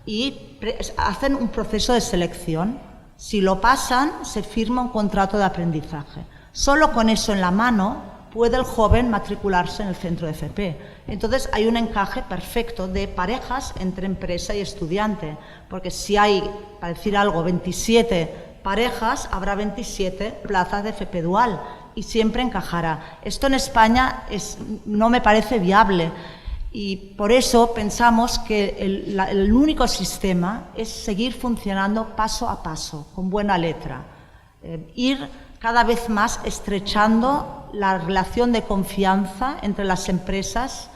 y hacen un proceso de selección. Si lo pasan, se firma un contrato de aprendizaje. Solo con eso en la mano puede el joven matricularse en el centro de FP. Entonces hay un encaje perfecto de parejas entre empresa y estudiante, porque si hay, para decir algo, 27 parejas, habrá 27 plazas de FP dual y siempre encajará. Esto en España no me parece viable y por eso pensamos que el único sistema es seguir funcionando paso a paso, con buena letra, ir cada vez más estrechando la relación de confianza entre las empresas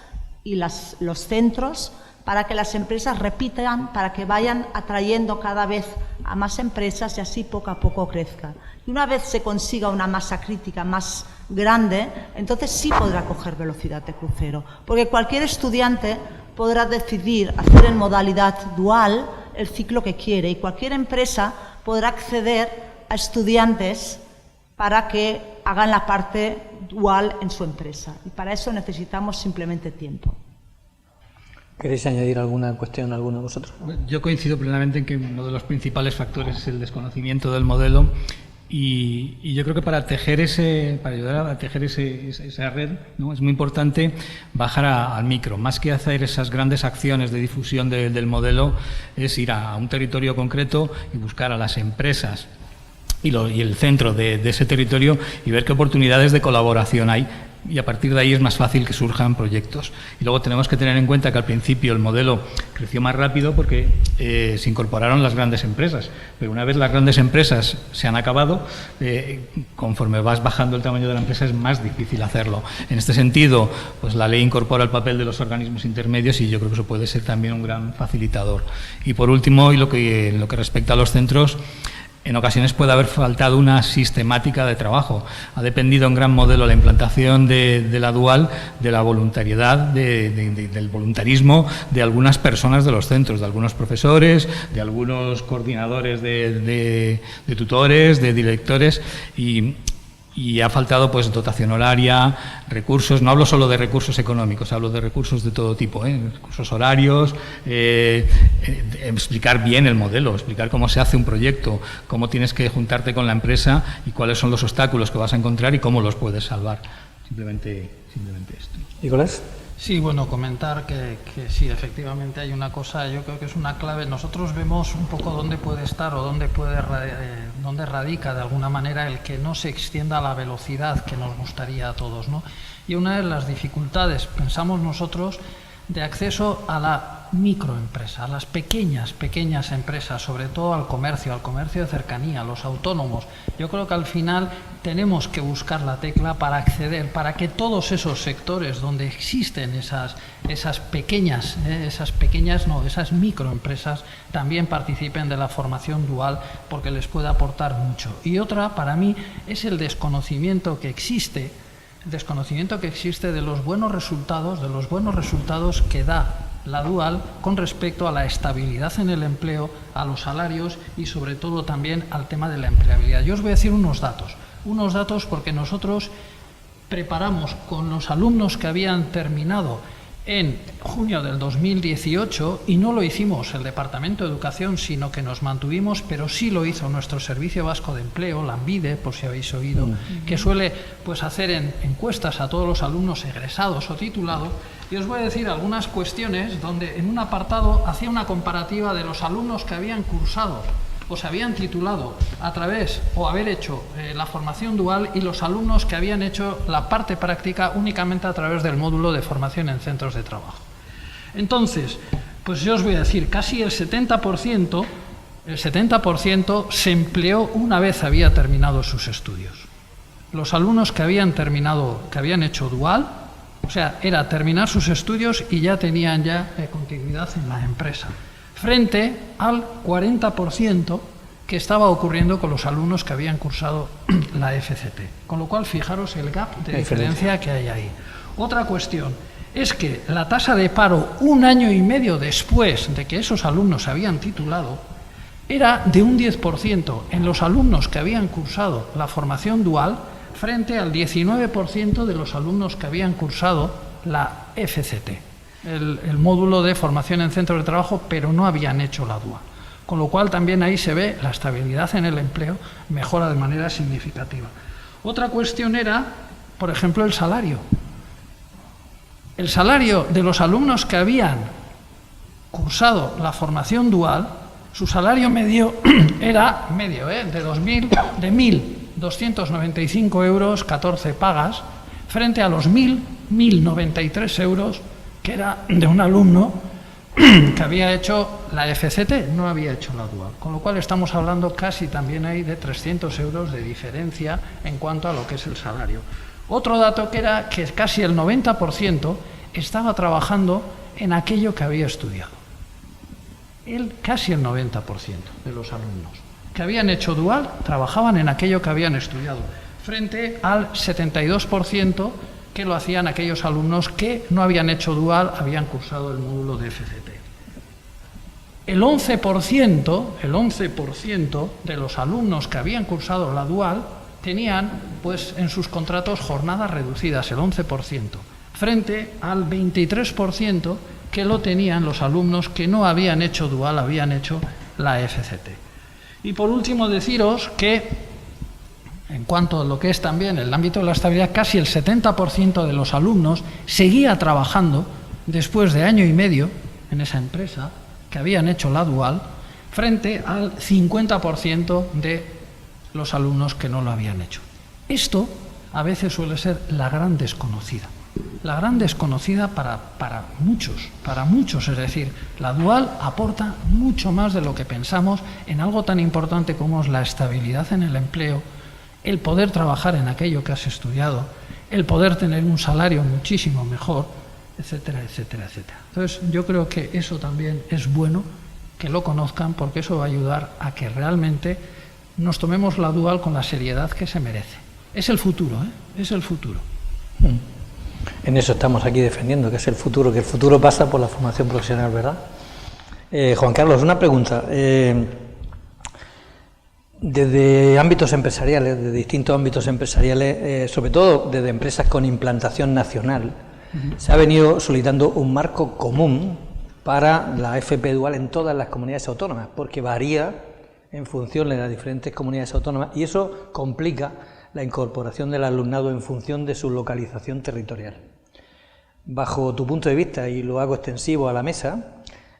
y los centros para que las empresas repitan, para que vayan atrayendo cada vez a más empresas y así poco a poco crezca. Y una vez se consiga una masa crítica más grande, entonces sí podrá coger velocidad de crucero, porque cualquier estudiante podrá decidir hacer en modalidad dual el ciclo que quiere y cualquier empresa podrá acceder a estudiantes para que hagan la parte dual en su empresa. Y para eso necesitamos simplemente tiempo. ¿Queréis añadir alguna cuestión, alguno de vosotros? Yo coincido plenamente en que uno de los principales factores es el desconocimiento del modelo y yo creo que para ayudar a tejer esa red, ¿no? Es muy importante bajar al micro. Más que hacer esas grandes acciones de difusión del modelo, es ir a un territorio concreto y buscar a las empresas y el centro de ese territorio y ver qué oportunidades de colaboración hay y a partir de ahí es más fácil que surjan proyectos. Y luego tenemos que tener en cuenta que al principio el modelo creció más rápido porque se incorporaron las grandes empresas, pero una vez las grandes empresas se han acabado, conforme vas bajando el tamaño de la empresa es más difícil hacerlo. En este sentido, pues la ley incorpora el papel de los organismos intermedios y yo creo que eso puede ser también un gran facilitador. Y por último, y lo que respecta a los centros, en ocasiones puede haber faltado una sistemática de trabajo. Ha dependido en gran modelo la implantación de la dual de la voluntariedad, del voluntarismo de algunas personas de los centros, de algunos profesores, de algunos coordinadores de tutores, de directores y ha faltado pues dotación horaria, recursos. No hablo solo de recursos económicos, hablo de recursos de todo tipo, recursos horarios, explicar bien el modelo, explicar cómo se hace un proyecto, cómo tienes que juntarte con la empresa y cuáles son los obstáculos que vas a encontrar y cómo los puedes salvar. Simplemente esto. Nicolás. Sí, bueno, comentar que sí, efectivamente hay una cosa, yo creo que es una clave. Nosotros vemos un poco dónde puede estar o dónde radica de alguna manera el que no se extienda a la velocidad que nos gustaría a todos, ¿no? Y una de las dificultades, pensamos nosotros, de acceso a la microempresa, a las pequeñas empresas, sobre todo al comercio de cercanía, a los autónomos. Yo creo que al final tenemos que buscar la tecla para acceder, para que todos esos sectores donde existen esas microempresas también participen de la formación dual, porque les puede aportar mucho. Y otra, para mí, es el desconocimiento que existe de los buenos resultados que da la dual con respecto a la estabilidad en el empleo, a los salarios y sobre todo también al tema de la empleabilidad. Yo os voy a decir unos datos porque nosotros preparamos con los alumnos que habían terminado en junio del 2018, y no lo hicimos el Departamento de Educación, sino que nos mantuvimos, pero sí lo hizo nuestro Servicio Vasco de Empleo, Lanbide, por si habéis oído, que suele pues hacer encuestas a todos los alumnos egresados o titulados. Y os voy a decir algunas cuestiones donde en un apartado hacía una comparativa de los alumnos que habían cursado o se habían titulado a través o haber hecho la formación dual y los alumnos que habían hecho la parte práctica únicamente a través del módulo de formación en centros de trabajo. Entonces, pues yo os voy a decir, casi el 70% se empleó una vez había terminado sus estudios. Los alumnos que habían hecho dual, o sea, era terminar sus estudios y ya tenían continuidad en la empresa, frente al 40% que estaba ocurriendo con los alumnos que habían cursado la FCT. Con lo cual, fijaros el gap de diferencia que hay ahí. Otra cuestión es que la tasa de paro, un año y medio después de que esos alumnos se habían titulado, era de un 10% en los alumnos que habían cursado la formación dual, frente al 19% de los alumnos que habían cursado la FCT. El módulo de formación en centros de trabajo, pero no habían hecho la dual. Con lo cual también ahí se ve la estabilidad en el empleo mejora de manera significativa. Otra cuestión era, por ejemplo, el salario. El salario de los alumnos que habían cursado la formación dual, su salario medio era de 1.295 euros, 14 pagas, frente a los 1.093 euros que era de un alumno que había hecho la FCT, no había hecho la dual. Con lo cual estamos hablando casi también ahí de 300 euros de diferencia en cuanto a lo que es el salario. Otro dato que era que casi el 90% estaba trabajando en aquello que había estudiado. Casi el 90% de los alumnos que habían hecho dual trabajaban en aquello que habían estudiado, frente al 72% que lo hacían aquellos alumnos que no habían hecho dual, habían cursado el módulo de FCT. El 11% de los alumnos que habían cursado la dual tenían pues en sus contratos jornadas reducidas, el 11%, frente al 23% que lo tenían los alumnos que no habían hecho dual, habían hecho la FCT. Y por último deciros que en cuanto a lo que es también el ámbito de la estabilidad, casi el 70% de los alumnos seguía trabajando después de año y medio en esa empresa que habían hecho la dual, frente al 50% de los alumnos que no lo habían hecho. Esto a veces suele ser la gran desconocida. La gran desconocida para muchos, es decir, la dual aporta mucho más de lo que pensamos en algo tan importante como es la estabilidad en el empleo, el poder trabajar en aquello que has estudiado, el poder tener un salario muchísimo mejor, etcétera, etcétera, etcétera. Entonces, yo creo que eso también es bueno que lo conozcan, porque eso va a ayudar a que realmente nos tomemos la dual con la seriedad que se merece. Es el futuro, ¿eh? Es el futuro. En eso estamos aquí defendiendo, que es el futuro, que el futuro pasa por la formación profesional, ¿verdad? Juan Carlos, una pregunta. Desde ámbitos empresariales, de distintos ámbitos empresariales, sobre todo desde empresas con implantación nacional, se ha venido solicitando un marco común para la FP dual en todas las comunidades autónomas, porque varía en función de las diferentes comunidades autónomas y eso complica la incorporación del alumnado en función de su localización territorial. Bajo tu punto de vista, y lo hago extensivo a la mesa,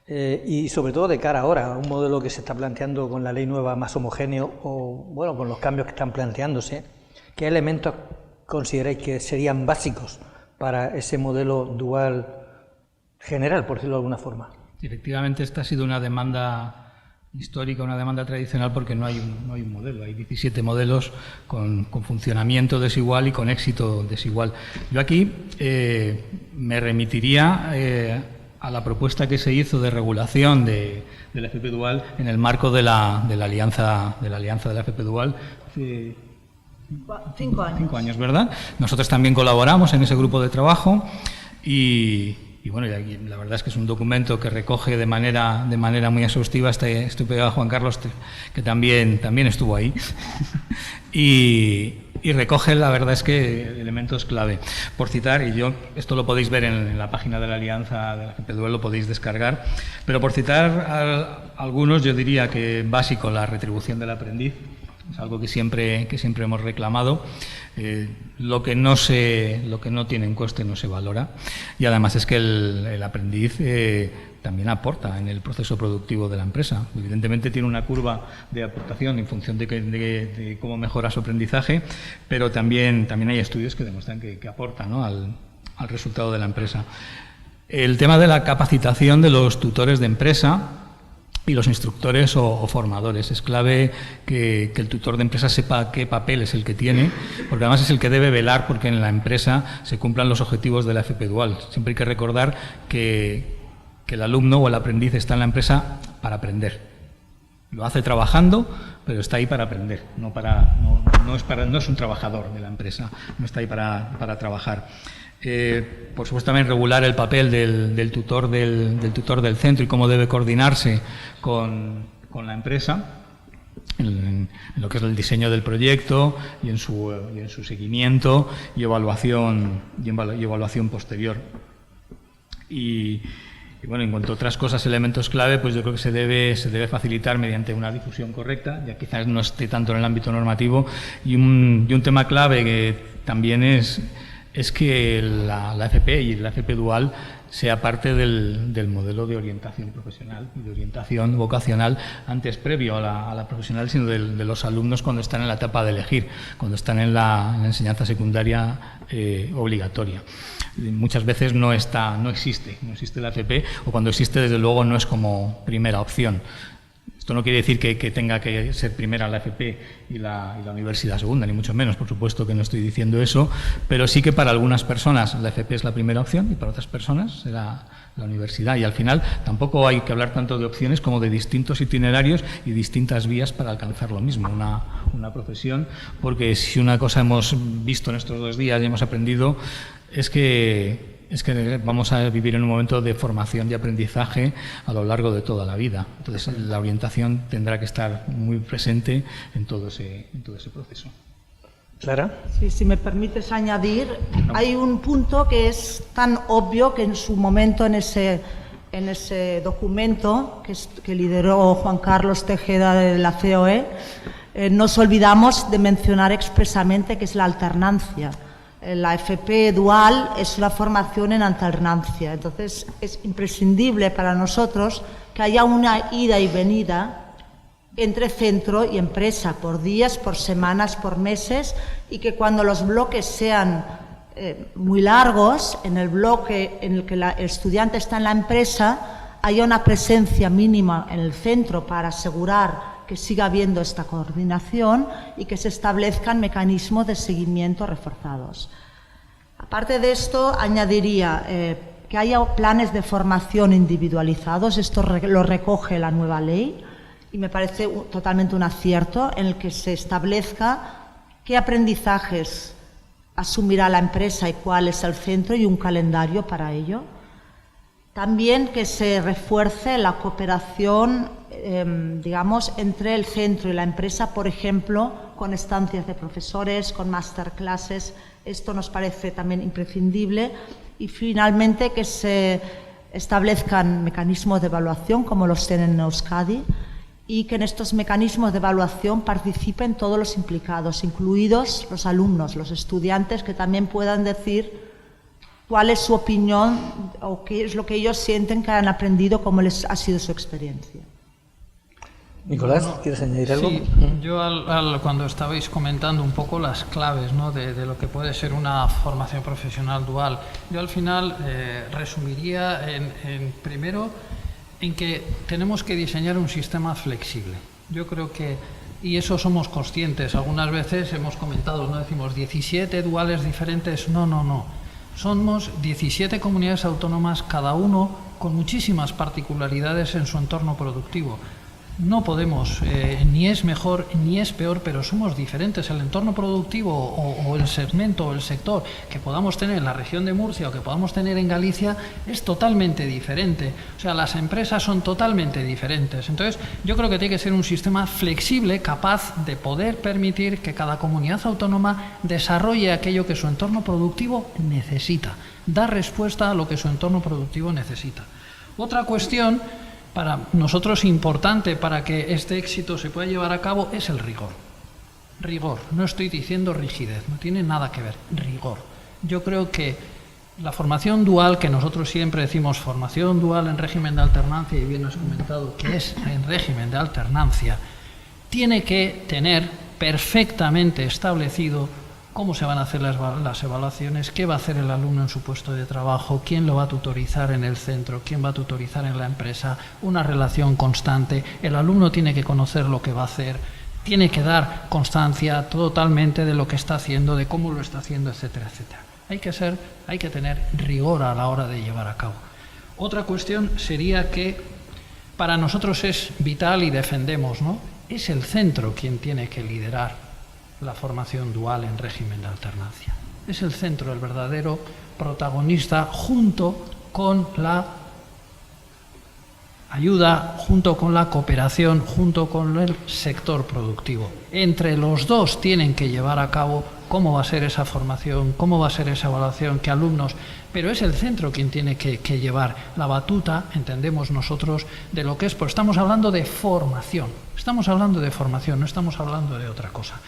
y sobre todo de cara ahora a un modelo que se está planteando con la ley nueva más homogéneo o bueno, con los cambios que están planteándose, ¿qué elementos consideráis que serían básicos para ese modelo dual general, por decirlo de alguna forma? Efectivamente, esta ha sido una demanda histórica, una demanda tradicional, porque no hay un modelo, hay 17 modelos con funcionamiento desigual y con éxito desigual. Yo aquí me remitiría a la propuesta que se hizo de regulación de la FP dual en el marco de la alianza de la FP dual. 5 años. 5 años, ¿verdad? Nosotros también colaboramos en ese grupo de trabajo y bueno, la verdad es que es un documento que recoge de manera muy exhaustiva. Estoy pegado a Juan Carlos, que también estuvo ahí, y recoge, la verdad es que, elementos clave. Por citar, y esto lo podéis ver en la página de la Alianza de la FP dual, lo podéis descargar, pero por citar algunos, yo diría que básico, la retribución del aprendiz. Es algo que siempre hemos reclamado. Lo que no tiene en coste no se valora, y además es que el aprendiz también aporta en el proceso productivo de la empresa. Evidentemente tiene una curva de aportación en función de cómo mejora su aprendizaje, pero también hay estudios que demuestran que aporta, ¿no?, al resultado de la empresa. El tema de la capacitación de los tutores de empresa y los instructores o formadores. Es clave que el tutor de empresa sepa qué papel es el que tiene, porque además es el que debe velar porque en la empresa se cumplan los objetivos de la FP dual. Siempre hay que recordar que el alumno o el aprendiz está en la empresa para aprender. Lo hace trabajando, pero está ahí para aprender, no es un trabajador de la empresa, no está ahí para trabajar. Por supuesto, también regular el papel del tutor del centro y cómo debe coordinarse con la empresa en lo que es el diseño del proyecto y en su seguimiento y evaluación posterior. Y bueno, en cuanto a otras cosas, elementos clave, pues yo creo que se debe facilitar mediante una difusión correcta, ya quizás no esté tanto en el ámbito normativo, y un tema clave que también es que la FP y la FP dual sea parte del modelo de orientación profesional y de orientación vocacional, antes previo a la profesional, sino de los alumnos cuando están en la etapa de elegir, cuando están en la enseñanza secundaria obligatoria. Muchas veces no existe la FP, o cuando existe, desde luego, no es como primera opción. Esto no quiere decir que tenga que ser primera la FP y la universidad segunda, ni mucho menos, por supuesto que no estoy diciendo eso, pero sí que para algunas personas la FP es la primera opción y para otras personas será la universidad. Y al final tampoco hay que hablar tanto de opciones como de distintos itinerarios y distintas vías para alcanzar lo mismo, una profesión, porque si una cosa hemos visto en estos 2 días y hemos aprendido es que vamos a vivir en un momento de formación y aprendizaje a lo largo de toda la vida. Entonces, la orientación tendrá que estar muy presente en todo ese proceso. ¿Clara? Sí, si me permites añadir, hay un punto que es tan obvio que en su momento en ese documento que lideró Juan Carlos Tejeda de la COE, nos olvidamos de mencionar expresamente que es la alternancia. La FP dual es una formación en alternancia, entonces es imprescindible para nosotros que haya una ida y venida entre centro y empresa, por días, por semanas, por meses, y que cuando los bloques sean muy largos, en el bloque en el que el estudiante está en la empresa, haya una presencia mínima en el centro para asegurar que siga habiendo esta coordinación y que se establezcan mecanismos de seguimiento reforzados. Aparte de esto, añadiría que haya planes de formación individualizados. Esto lo recoge la nueva ley y me parece totalmente un acierto, en el que se establezca qué aprendizajes asumirá la empresa y cuál es el centro, y un calendario para ello. También que se refuerce la cooperación, digamos, entre el centro y la empresa, por ejemplo, con estancias de profesores, con masterclasses. Esto nos parece también imprescindible. Y finalmente que se establezcan mecanismos de evaluación como los tienen en Euskadi, y que en estos mecanismos de evaluación participen todos los implicados, incluidos los alumnos, los estudiantes, que también puedan decir cuál es su opinión o qué es lo que ellos sienten que han aprendido, cómo les ha sido su experiencia. Nicolás, ¿quieres añadir algo? Sí, yo cuando estabais comentando un poco las claves, ¿no?, de lo que puede ser una formación profesional dual, yo al final resumiría primero en que tenemos que diseñar un sistema flexible. Yo creo que, y eso somos conscientes, algunas veces hemos comentado, no decimos 17 duales diferentes, no. Somos 17 comunidades autónomas, cada uno con muchísimas particularidades en su entorno productivo. No podemos, ni es mejor ni es peor, pero somos diferentes. El entorno productivo o el segmento o el sector que podamos tener en la región de Murcia o que podamos tener en Galicia es totalmente diferente. O sea, las empresas son totalmente diferentes. Entonces, yo creo que tiene que ser un sistema flexible, capaz de poder permitir que cada comunidad autónoma desarrolle aquello que su entorno productivo necesita, dar respuesta a lo que su entorno productivo necesita. Otra cuestión para nosotros importante para que este éxito se pueda llevar a cabo es el rigor. Rigor, no estoy diciendo rigidez, no tiene nada que ver, rigor. Yo creo que la formación dual, que nosotros siempre decimos formación dual en régimen de alternancia, y bien has comentado que es en régimen de alternancia, tiene que tener perfectamente establecido cómo se van a hacer las evaluaciones, qué va a hacer el alumno en su puesto de trabajo, quién lo va a tutorizar en el centro, quién va a tutorizar en la empresa, una relación constante. El alumno tiene que conocer lo que va a hacer, tiene que dar constancia totalmente de lo que está haciendo, de cómo lo está haciendo, etcétera, etcétera. Hay que tener rigor a la hora de llevar a cabo. Otra cuestión sería que para nosotros es vital y defendemos, ¿no? Es el centro quien tiene que liderar la formación dual en régimen de alternancia. Es el centro el verdadero protagonista, junto con la ayuda, junto con la cooperación, junto con el sector productivo. Entre los dos tienen que llevar a cabo cómo va a ser esa formación, cómo va a ser esa evaluación, qué alumnos, pero es el centro quien tiene que llevar la batuta, entendemos nosotros, de lo que es, pues estamos hablando de formación, no estamos hablando de otra cosa.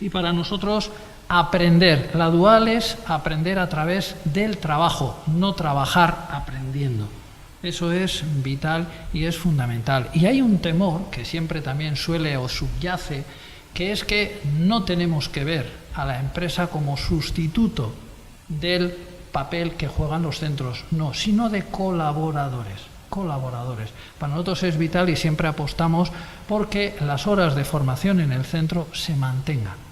Y para nosotros aprender, la dual es aprender a través del trabajo, no trabajar aprendiendo. Eso es vital y es fundamental. Y hay un temor que siempre también suele o subyace, que es que no tenemos que ver a la empresa como sustituto del papel que juegan los centros, no, sino de colaboradores. Para nosotros es vital y siempre apostamos porque las horas de formación en el centro se mantengan.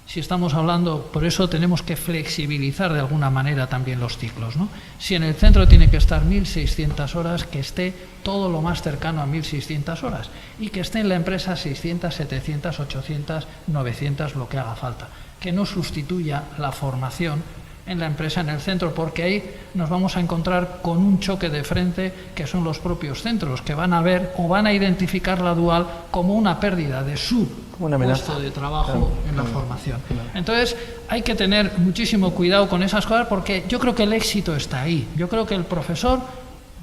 Si estamos hablando, por eso tenemos que flexibilizar de alguna manera también los ciclos, ¿no? Si en el centro tiene que estar 1.600 horas, que esté todo lo más cercano a 1.600 horas y que esté en la empresa 600, 700, 800, 900, lo que haga falta. Que no sustituya la formación en la empresa, en el centro, porque ahí nos vamos a encontrar con un choque de frente que son los propios centros, que van a ver o van a identificar la dual como una pérdida de su puesto de trabajo en la formación. Entonces hay que tener muchísimo cuidado con esas cosas, porque yo creo que el éxito está ahí. Yo creo que el profesor,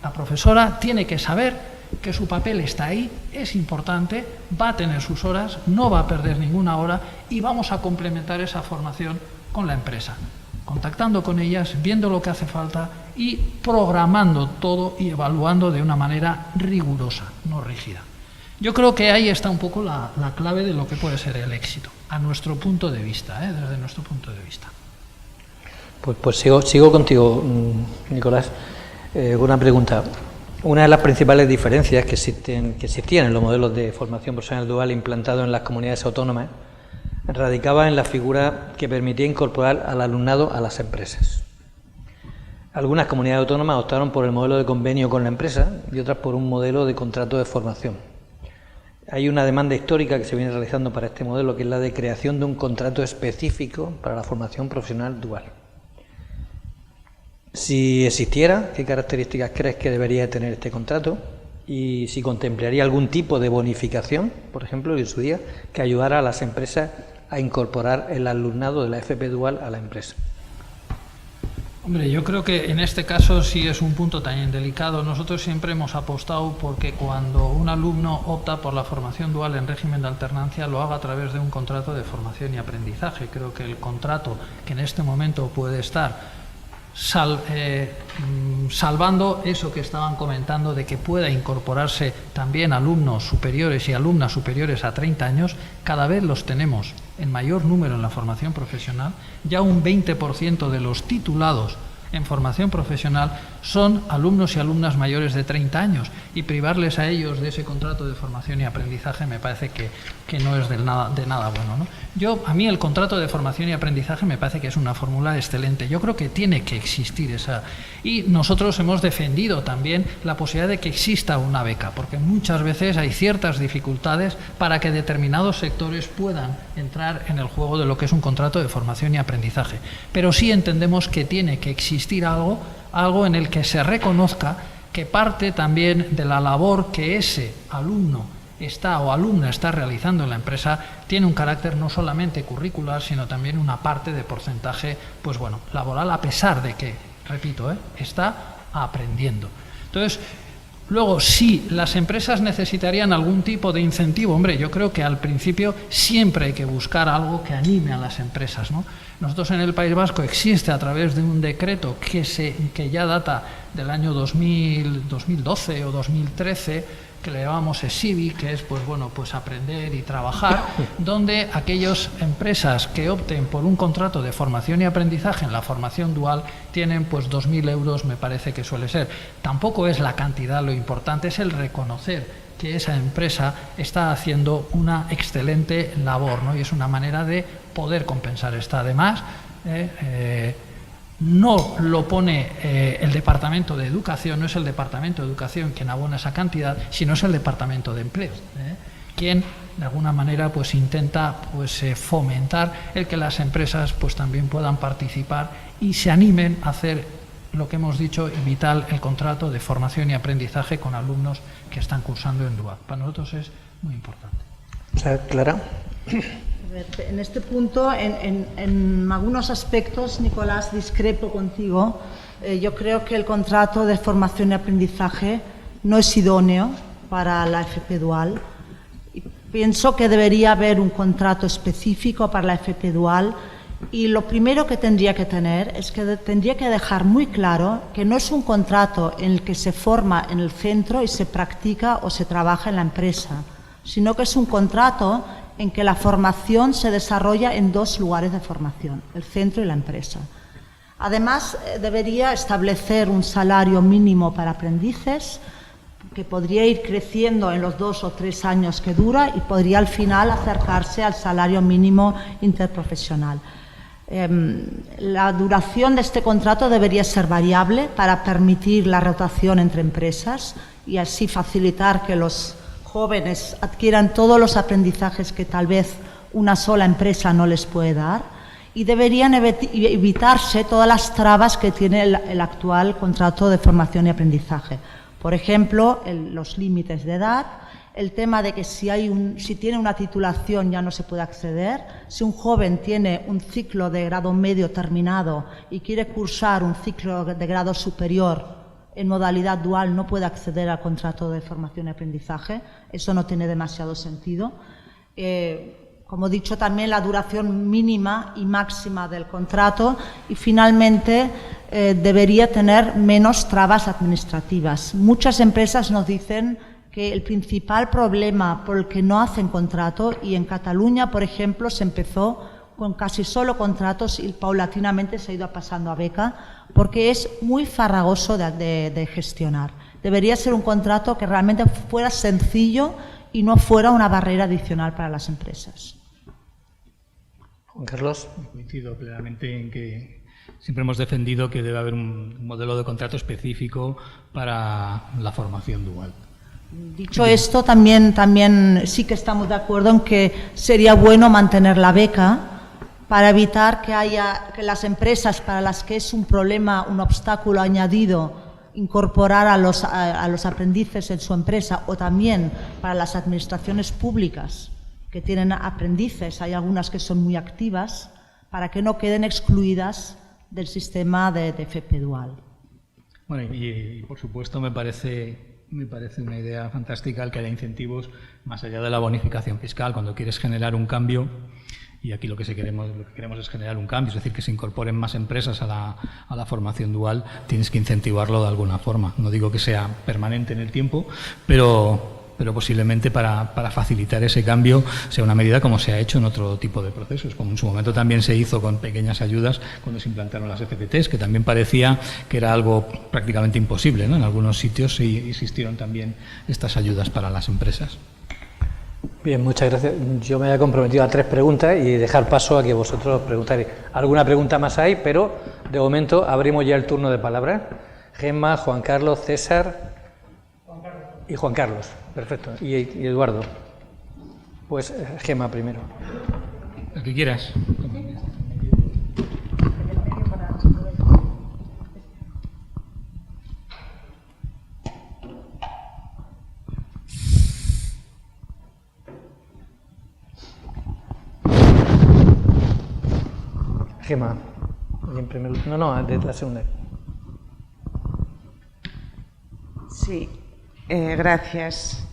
la profesora, tiene que saber que su papel está ahí, es importante, va a tener sus horas, no va a perder ninguna hora y vamos a complementar esa formación con la empresa, contactando con ellas, viendo lo que hace falta y programando todo y evaluando de una manera rigurosa, no rígida. Yo creo que ahí está un poco la clave de lo que puede ser el éxito, a nuestro punto de vista, desde nuestro punto de vista. Pues sigo contigo, Nicolás. Una pregunta. Una de las principales diferencias que existían en los modelos de formación profesional dual implantados en las comunidades autónomas radicaba en la figura que permitía incorporar al alumnado a las empresas. Algunas comunidades autónomas optaron por el modelo de convenio con la empresa y otras por un modelo de contrato de formación. Hay una demanda histórica que se viene realizando para este modelo, que es la de creación de un contrato específico para la formación profesional dual. Si existiera, ¿qué características crees que debería tener este contrato? Y si contemplaría algún tipo de bonificación, por ejemplo, en su día, que ayudara a las empresas a incorporar el alumnado de la FP dual a la empresa. Hombre, yo creo que en este caso sí es un punto también delicado. Nosotros siempre hemos apostado porque cuando un alumno opta por la formación dual en régimen de alternancia lo haga a través de un contrato de formación y aprendizaje. Creo que el contrato que en este momento puede estar salvando eso que estaban comentando de que pueda incorporarse también alumnos superiores y alumnas superiores a 30 años, cada vez los tenemos en mayor número en la formación profesional. Ya un 20% de los titulados en formación profesional son alumnos y alumnas mayores de 30 años, y privarles a ellos de ese contrato de formación y aprendizaje me parece que no es de nada bueno, ¿no? A mí el contrato de formación y aprendizaje me parece que es una fórmula excelente. Yo creo que tiene que existir esa, y nosotros hemos defendido también la posibilidad de que exista una beca, porque muchas veces hay ciertas dificultades para que determinados sectores puedan entrar en el juego de lo que es un contrato de formación y aprendizaje, pero sí entendemos que tiene que existir algo en el que se reconozca que parte también de la labor que ese alumno o alumna está realizando en la empresa tiene un carácter no solamente curricular, sino también una parte de porcentaje, pues bueno, laboral, a pesar de que, repito, está aprendiendo. Entonces, luego, si las empresas necesitarían algún tipo de incentivo, hombre, yo creo que al principio siempre hay que buscar algo que anime a las empresas, ¿no? Nosotros en el País Vasco existe a través de un decreto que ya data del año 2012 o 2013, que le llamamos ESIBI, que es pues aprender y trabajar, donde aquellas empresas que opten por un contrato de formación y aprendizaje en la formación dual tienen pues 2.000 euros, me parece que suele ser. Tampoco es la cantidad lo importante, es el reconocer que esa empresa está haciendo una excelente labor, ¿no? Y es una manera de poder compensar esta. Además, no lo pone el Departamento de Educación, no es el Departamento de Educación quien abona esa cantidad, sino es el Departamento de Empleo, quien de alguna manera pues intenta fomentar el que las empresas pues también puedan participar y se animen a hacer lo que hemos dicho, vital, el contrato de formación y aprendizaje con alumnos que están cursando en dual. Para nosotros es muy importante. Clara. En este punto, en algunos aspectos, Nicolás, discrepo contigo. Yo creo que el contrato de formación y aprendizaje no es idóneo para la FP dual. Pienso que debería haber un contrato específico para la FP dual, y lo primero que tendría que tener es que tendría que dejar muy claro que no es un contrato en el que se forma en el centro y se practica o se trabaja en la empresa, sino que es un contrato en que la formación se desarrolla en dos lugares de formación, el centro y la empresa. Además, debería establecer un salario mínimo para aprendices que podría ir creciendo en los 2 o 3 años que dura y podría al final acercarse al salario mínimo interprofesional. La duración de este contrato debería ser variable para permitir la rotación entre empresas y así facilitar que los jóvenes adquieran todos los aprendizajes que tal vez una sola empresa no les puede dar, y deberían evitarse todas las trabas que tiene el actual contrato de formación y aprendizaje. Por ejemplo, los límites de edad, el tema de que si tiene una titulación ya no se puede acceder. Si un joven tiene un ciclo de grado medio terminado y quiere cursar un ciclo de grado superior en modalidad dual, no puede acceder al contrato de formación y aprendizaje. Eso no tiene demasiado sentido. Como he dicho, también la duración mínima y máxima del contrato, y finalmente debería tener menos trabas administrativas. Muchas empresas nos dicen que el principal problema por el que no hacen contrato, y en Cataluña, por ejemplo, se empezó con casi solo contratos y paulatinamente se ha ido pasando a beca, porque es muy farragoso de gestionar. Debería ser un contrato que realmente fuera sencillo y no fuera una barrera adicional para las empresas. Juan Carlos. Coincido plenamente en que siempre hemos defendido que debe haber un modelo de contrato específico para la formación dual. Dicho esto, también sí que estamos de acuerdo en que sería bueno mantener la beca para evitar que las empresas para las que es un problema, un obstáculo añadido, incorporar a los aprendices en su empresa, o también para las administraciones públicas que tienen aprendices, hay algunas que son muy activas, para que no queden excluidas del sistema de FP dual. Bueno, y por supuesto me parece una idea fantástica el que haya incentivos más allá de la bonificación fiscal. Cuando quieres generar un cambio, y aquí lo que queremos es generar un cambio, es decir, que se incorporen más empresas a la formación dual, tienes que incentivarlo de alguna forma. No digo que sea permanente en el tiempo, pero posiblemente para facilitar ese cambio sea una medida como se ha hecho en otro tipo de procesos, como en su momento también se hizo con pequeñas ayudas cuando se implantaron las FPTs, que también parecía que era algo prácticamente imposible, ¿no? En algunos sitios sí existieron también estas ayudas para las empresas. Bien, muchas gracias. Yo me había comprometido a 3 preguntas y dejar paso a que vosotros preguntaréis. Alguna pregunta más hay, pero de momento abrimos ya el turno de palabra. Gemma, Juan Carlos, César y Juan Carlos. Perfecto. Y Eduardo. Pues Gemma primero. El que quieras. Gemma. En primer lugar. No, de la segunda. Sí, gracias.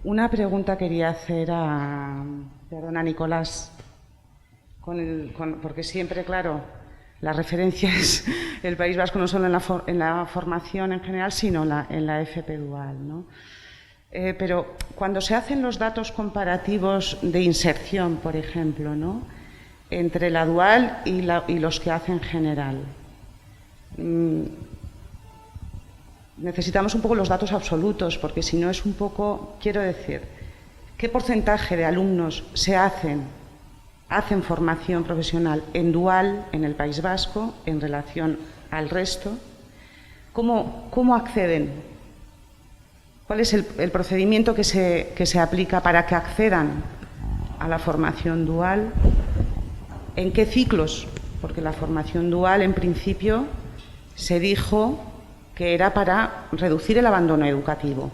Una pregunta quería hacer a Nicolás, porque siempre, claro, la referencia es el País Vasco no solo en la formación en general, sino en la FP dual, ¿no? Pero cuando se hacen los datos comparativos de inserción, por ejemplo, ¿no?, entre la dual y los que hacen general, necesitamos un poco los datos absolutos, porque si no es un poco, quiero decir, ¿qué porcentaje de alumnos hacen formación profesional en dual en el País Vasco en relación al resto? ¿Cómo acceden? ¿Cuál es el procedimiento que se aplica para que accedan a la formación dual? ¿En qué ciclos? Porque la formación dual, en principio, se dijo que era para reducir el abandono educativo.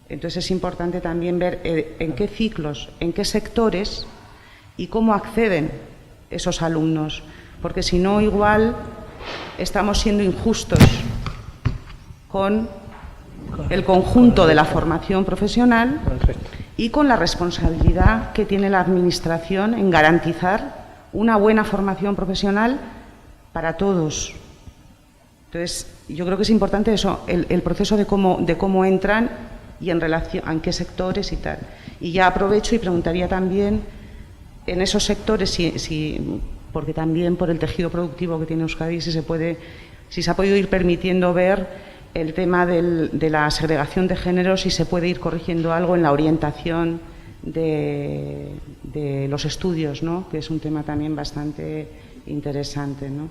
Entonces es importante también ver en qué ciclos, en qué sectores y cómo acceden esos alumnos, porque si no, igual estamos siendo injustos con el conjunto de la formación profesional y con la responsabilidad que tiene la Administración en garantizar una buena formación profesional para todos. Entonces, yo creo que es importante eso, el proceso de cómo entran y en relación a en qué sectores y tal. Y ya aprovecho y preguntaría también en esos sectores, porque también por el tejido productivo que tiene Euskadi, si se ha podido ir permitiendo ver el tema de la segregación de género, si se puede ir corrigiendo algo en la orientación de los estudios, ¿no?, que es un tema también bastante interesante, ¿no?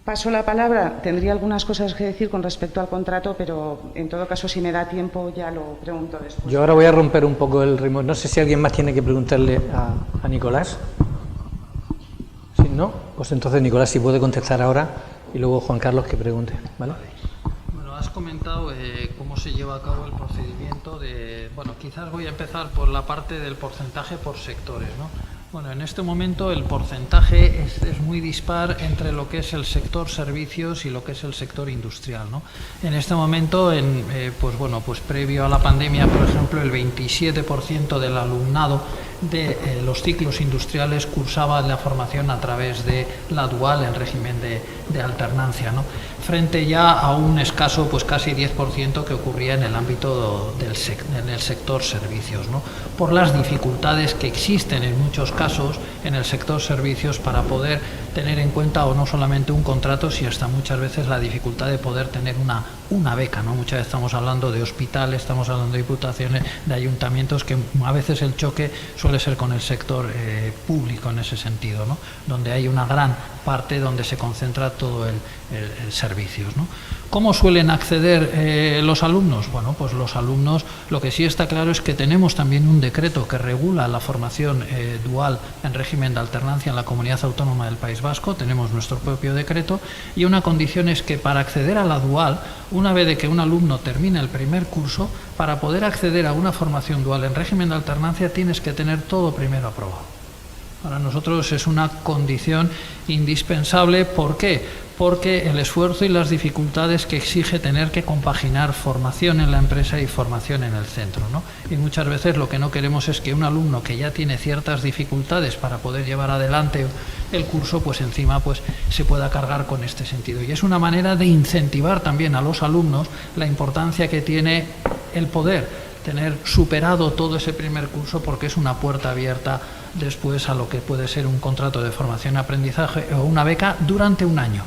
Paso la palabra. Tendría algunas cosas que decir con respecto al contrato, pero en todo caso, si me da tiempo, ya lo pregunto después. Yo ahora voy a romper un poco el ritmo. No sé si alguien más tiene que preguntarle a Nicolás. Si no, pues entonces Nicolás sí puede contestar ahora y luego Juan Carlos que pregunte, ¿vale? Bueno, has comentado cómo se lleva a cabo el procedimiento de... Bueno, quizás voy a empezar por la parte del porcentaje por sectores, ¿no? Bueno, en este momento el porcentaje es muy dispar entre lo que es el sector servicios y lo que es el sector industrial, ¿no? En este momento, pues previo a la pandemia, por ejemplo, el 27% del alumnado de los ciclos industriales cursaba la formación a través de la dual en régimen de alternancia, ¿no? Frente ya a un escaso, pues casi 10% que ocurría en el ámbito en el sector servicios, ¿no? Por las dificultades que existen en muchos casos en el sector servicios para poder tener en cuenta o no solamente un contrato, sino hasta muchas veces la dificultad de poder tener una beca, ¿no? Muchas veces estamos hablando de hospitales, estamos hablando de diputaciones, de ayuntamientos, que a veces el choque suele ser con el sector público en ese sentido, ¿no? Donde hay una gran parte donde se concentra todo el servicios, ¿no? ¿Cómo suelen acceder los alumnos? Bueno, pues los alumnos, lo que sí está claro es que tenemos también un decreto que regula la formación dual en régimen de alternancia en la Comunidad Autónoma del País Vasco, tenemos nuestro propio decreto, y una condición es que para acceder a la dual, una vez de que un alumno termine el primer curso, para poder acceder a una formación dual en régimen de alternancia tienes que tener todo primero aprobado. Para nosotros es una condición indispensable. ¿Por qué? Porque el esfuerzo y las dificultades que exige tener que compaginar formación en la empresa y formación en el centro, ¿no? Y muchas veces lo que no queremos es que un alumno que ya tiene ciertas dificultades para poder llevar adelante el curso, pues encima pues se pueda cargar con este sentido. Y es una manera de incentivar también a los alumnos la importancia que tiene el poder tener superado todo ese primer curso, porque es una puerta abierta después a lo que puede ser un contrato de formación-aprendizaje o una beca durante un año.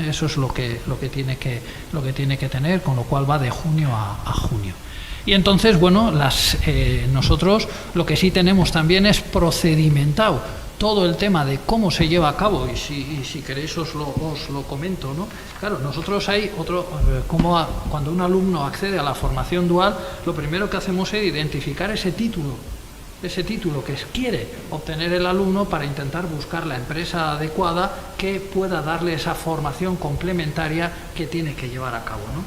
Eso es lo que tiene que tener, con lo cual va de junio a junio. Y entonces, bueno, nosotros lo que sí tenemos también es procedimentado todo el tema de cómo se lleva a cabo, y si queréis os lo comento, ¿no? Claro, nosotros hay cuando un alumno accede a la formación dual, lo primero que hacemos es identificar ese título que quiere obtener el alumno para intentar buscar la empresa adecuada que pueda darle esa formación complementaria que tiene que llevar a cabo, ¿no?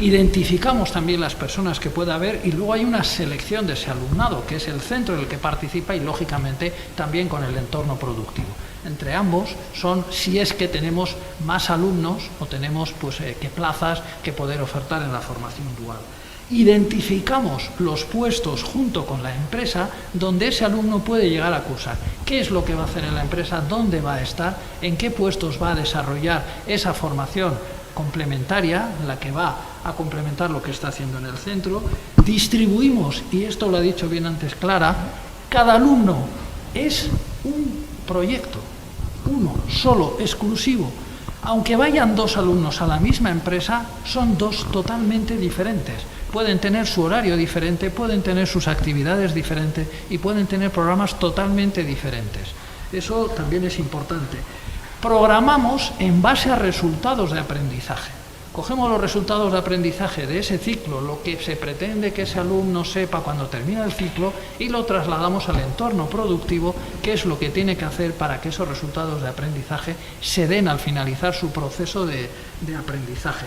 Identificamos también las personas que pueda haber, y luego hay una selección de ese alumnado, que es el centro en el que participa, y lógicamente también con el entorno productivo. Entre ambos son, si es que tenemos más alumnos o tenemos que plazas que poder ofertar en la formación dual. Identificamos los puestos junto con la empresa donde ese alumno puede llegar a cursar. ¿Qué es lo que va a hacer en la empresa? ¿Dónde va a estar? ¿En qué puestos va a desarrollar esa formación complementaria, la que va a complementar lo que está haciendo en el centro? Distribuimos, y esto lo ha dicho bien antes Clara, cada alumno es un proyecto, uno, solo, exclusivo. Aunque vayan dos alumnos a la misma empresa, son dos totalmente diferentes. Pueden tener su horario diferente, pueden tener sus actividades diferentes y pueden tener programas totalmente diferentes. Eso también es importante. Programamos en base a resultados de aprendizaje. Cogemos los resultados de aprendizaje de ese ciclo, lo que se pretende que ese alumno sepa cuando termina el ciclo, y lo trasladamos al entorno productivo, que es lo que tiene que hacer para que esos resultados de aprendizaje se den al finalizar su proceso de aprendizaje.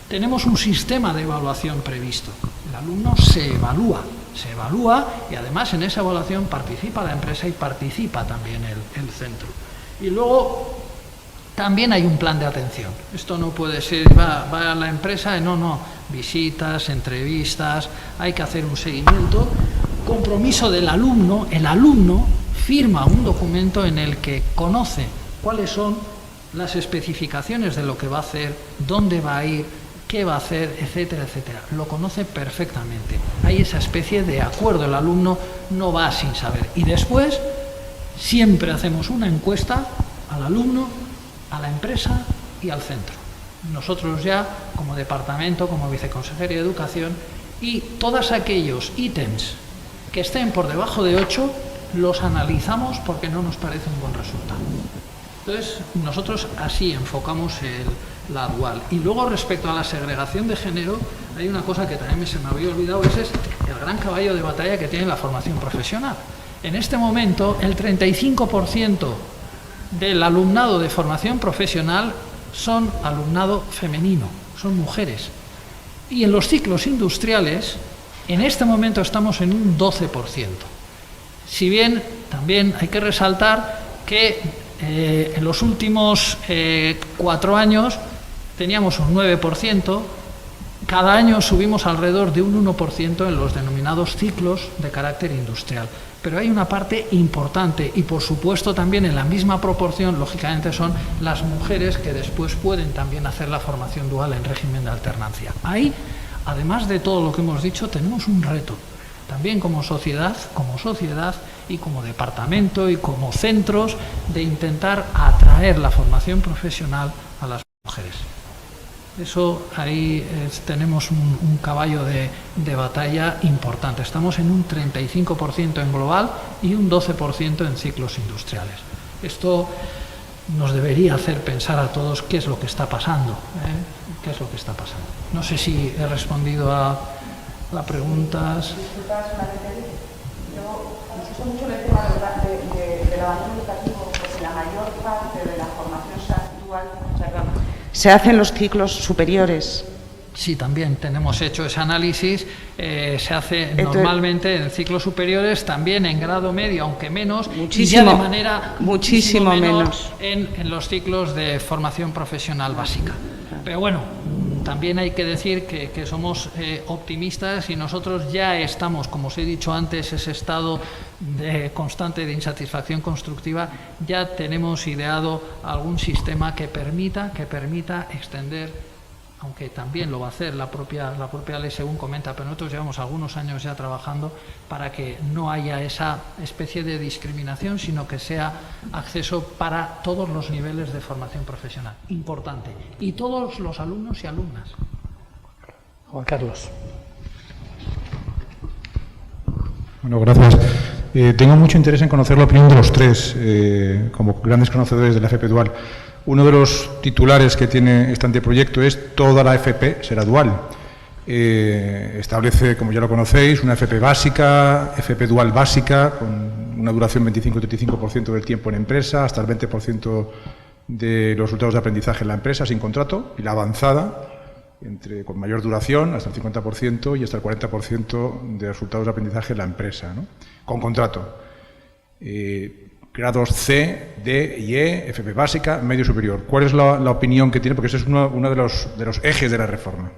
Tenemos un sistema de evaluación previsto. El alumno se evalúa y además en esa evaluación participa la empresa y participa también el centro. Y luego también hay un plan de atención. Esto no puede ser, va a la empresa y no, visitas, entrevistas, hay que hacer un seguimiento, compromiso del alumno. El alumno firma un documento en el que conoce cuáles son las especificaciones de lo que va a hacer, dónde va a ir, qué va a hacer, etcétera, etcétera. Lo conoce perfectamente. Hay esa especie de acuerdo, el alumno no va sin saber. Y después siempre hacemos una encuesta al alumno, a la empresa y al centro. Nosotros ya, como departamento, como viceconsejería de Educación, y todos aquellos ítems que estén por debajo de 8, los analizamos porque no nos parece un buen resultado. Entonces, nosotros así enfocamos la dual. Y luego, respecto a la segregación de género, hay una cosa que también se me había olvidado, ese es el gran caballo de batalla que tiene la formación profesional. En este momento, el 35% del alumnado de formación profesional son alumnado femenino, son mujeres. Y en los ciclos industriales, en este momento estamos en un 12%. Si bien también hay que resaltar que en los últimos 4 años teníamos un 9%, cada año subimos alrededor de un 1% en los denominados ciclos de carácter industrial. Pero hay una parte importante y, por supuesto, también en la misma proporción, lógicamente, son las mujeres que después pueden también hacer la formación dual en régimen de alternancia. Ahí, además de todo lo que hemos dicho, tenemos un reto, también como sociedad y como departamento y como centros, de intentar atraer la formación profesional a las mujeres. Eso ahí tenemos un caballo de batalla importante. Estamos en un 35% en global y un 12% en ciclos industriales. Esto nos debería hacer pensar a todos qué es lo que está pasando. ¿Qué es lo que está pasando? No sé si he respondido a las preguntas. Yo insisto mucho en el tema del abandono educativo, porque la mayor parte de la formación actual se hace en los ciclos superiores. Sí, también tenemos hecho ese análisis. Se hace normalmente en ciclos superiores, también en grado medio, aunque menos, y ya de manera muchísimo menor en los ciclos de formación profesional básica. Pero bueno, también hay que decir que somos optimistas y nosotros ya estamos, como os he dicho antes, ese estado constante de insatisfacción constructiva, ya tenemos ideado algún sistema que permita extender, aunque también lo va a hacer la propia ley según comenta, pero nosotros llevamos algunos años ya trabajando para que no haya esa especie de discriminación, sino que sea acceso para todos los niveles de formación profesional. Importante. Y todos los alumnos y alumnas. Juan Carlos. Bueno, gracias. Tengo mucho interés en conocer la opinión de los tres, como grandes conocedores de la FP Dual. Uno de los titulares que tiene este anteproyecto es toda la FP será dual. Establece, como ya lo conocéis, una FP básica, FP dual básica, con una duración 25-35% del tiempo en empresa, hasta el 20% de los resultados de aprendizaje en la empresa sin contrato, y la avanzada, con mayor duración, hasta el 50% y hasta el 40% de resultados de aprendizaje en la empresa, ¿no? Con contrato. Grados C, D y E, FP básica, medio superior. ¿Cuál es la opinión que tiene? Porque ese es uno de los ejes de la reforma.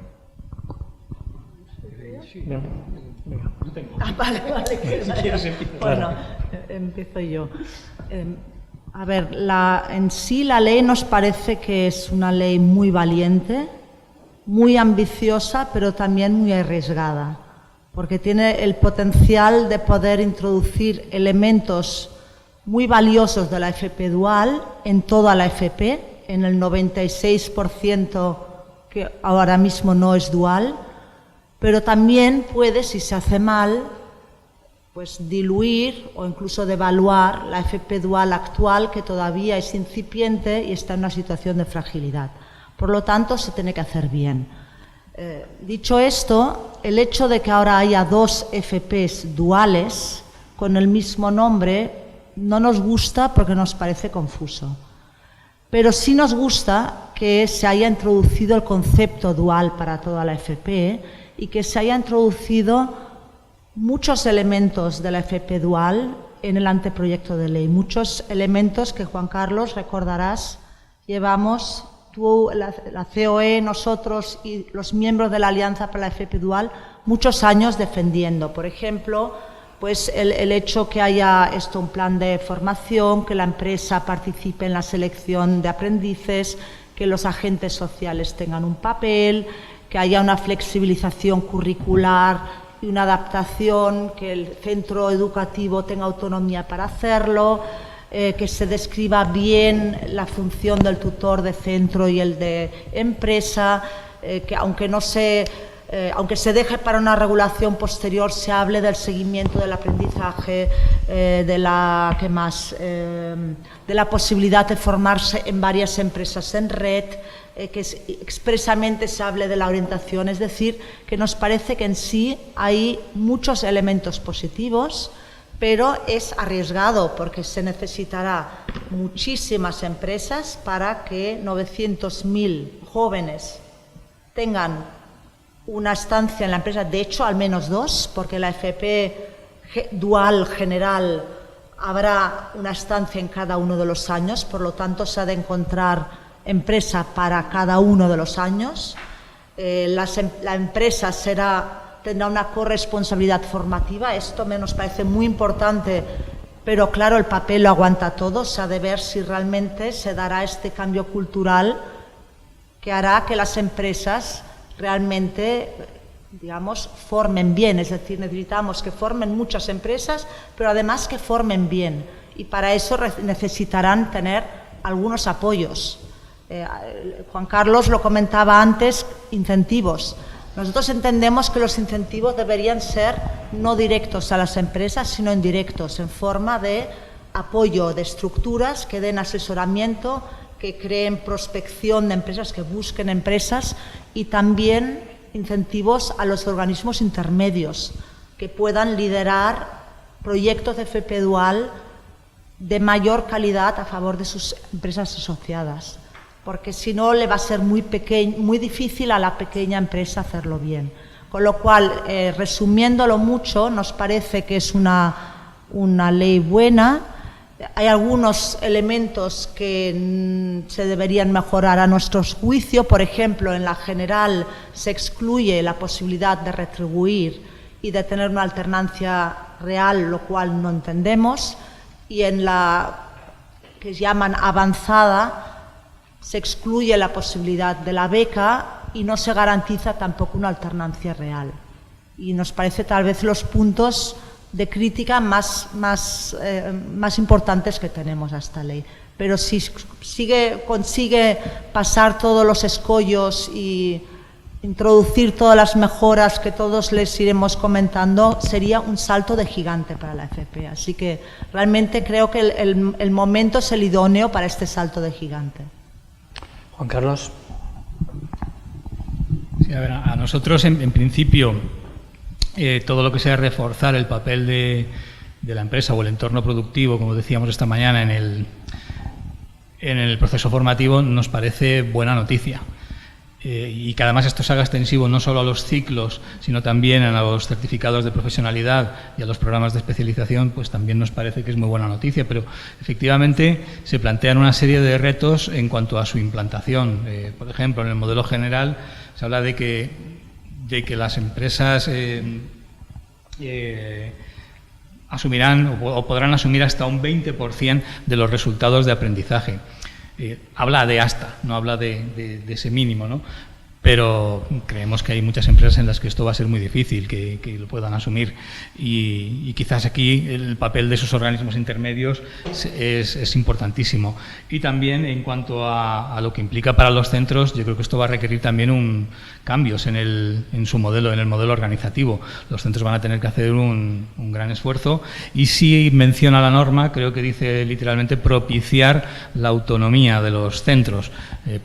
Vale. Bueno, empiezo yo. A ver, en sí la ley nos parece que es una ley muy valiente, muy ambiciosa, pero también muy arriesgada, porque tiene el potencial de poder introducir elementos muy valiosos de la FP dual en toda la FP, en el 96% que ahora mismo no es dual, pero también puede, si se hace mal, pues diluir o incluso devaluar la FP dual actual, que todavía es incipiente y está en una situación de fragilidad. Por lo tanto, se tiene que hacer bien. Dicho esto, el hecho de que ahora haya 2 FPs duales con el mismo nombre no nos gusta porque nos parece confuso. Pero sí nos gusta que se haya introducido el concepto dual para toda la FP y que se haya introducido muchos elementos de la FP dual en el anteproyecto de ley. Muchos elementos que, Juan Carlos, recordarás, llevamos tú, la COE, nosotros y los miembros de la Alianza para la FP dual muchos años defendiendo. Por ejemplo, pues el hecho que haya un plan de formación, que la empresa participe en la selección de aprendices, que los agentes sociales tengan un papel, que haya una flexibilización curricular y una adaptación, que el centro educativo tenga autonomía para hacerlo, que se describa bien la función del tutor de centro y el de empresa, que aunque se deje para una regulación posterior, se hable del seguimiento del aprendizaje, de la posibilidad de formarse en varias empresas en red, que expresamente se hable de la orientación. Es decir, que nos parece que en sí hay muchos elementos positivos, pero es arriesgado porque se necesitará muchísimas empresas para que 900.000 jóvenes tengan una estancia en la empresa, de hecho al menos 2, porque la FP dual general habrá una estancia en cada uno de los años, por lo tanto se ha de encontrar empresa para cada uno de los años. La empresa tendrá una corresponsabilidad formativa, esto nos parece muy importante, pero claro, el papel lo aguanta todo, se ha de ver si realmente se dará este cambio cultural que hará que las empresas realmente, digamos, formen bien, es decir, necesitamos que formen muchas empresas, pero además que formen bien, y para eso necesitarán tener algunos apoyos. Juan Carlos lo comentaba antes, incentivos. Nosotros entendemos que los incentivos deberían ser no directos a las empresas, sino indirectos, en forma de apoyo de estructuras que den asesoramiento, que creen prospección de empresas, que busquen empresas, y también incentivos a los organismos intermedios que puedan liderar proyectos de FP Dual de mayor calidad a favor de sus empresas asociadas, porque si no le va a ser muy difícil a la pequeña empresa hacerlo bien. Con lo cual, resumiéndolo mucho, nos parece que es una ley buena. Hay algunos elementos que se deberían mejorar a nuestro juicio. Por ejemplo, en la general se excluye la posibilidad de retribuir y de tener una alternancia real, lo cual no entendemos. Y en la que llaman avanzada se excluye la posibilidad de la beca y no se garantiza tampoco una alternancia real. Y nos parece tal vez los puntos de crítica más importantes que tenemos a esta ley. Pero si consigue pasar todos los escollos y introducir todas las mejoras que todos les iremos comentando, sería un salto de gigante para la FP. Así que realmente creo que el momento es el idóneo para este salto de gigante. Juan Carlos. Sí, a ver, a nosotros en principio todo lo que sea reforzar el papel de la empresa o el entorno productivo, como decíamos esta mañana en el proceso formativo, nos parece buena noticia. Y que además esto se haga extensivo no solo a los ciclos, sino también a los certificados de profesionalidad y a los programas de especialización, pues también nos parece que es muy buena noticia. Pero efectivamente se plantean una serie de retos en cuanto a su implantación. Por ejemplo, en el modelo general se habla de que las empresas asumirán o podrán asumir hasta un 20% de los resultados de aprendizaje. Habla de hasta, no habla de ese mínimo, ¿no? Pero creemos que hay muchas empresas en las que esto va a ser muy difícil que lo puedan asumir, y quizás aquí el papel de esos organismos intermedios es importantísimo. Y también en cuanto a lo que implica para los centros, yo creo que esto va a requerir también cambios en su modelo, en el modelo organizativo. Los centros van a tener que hacer un gran esfuerzo, y si menciona la norma, creo que dice literalmente propiciar la autonomía de los centros.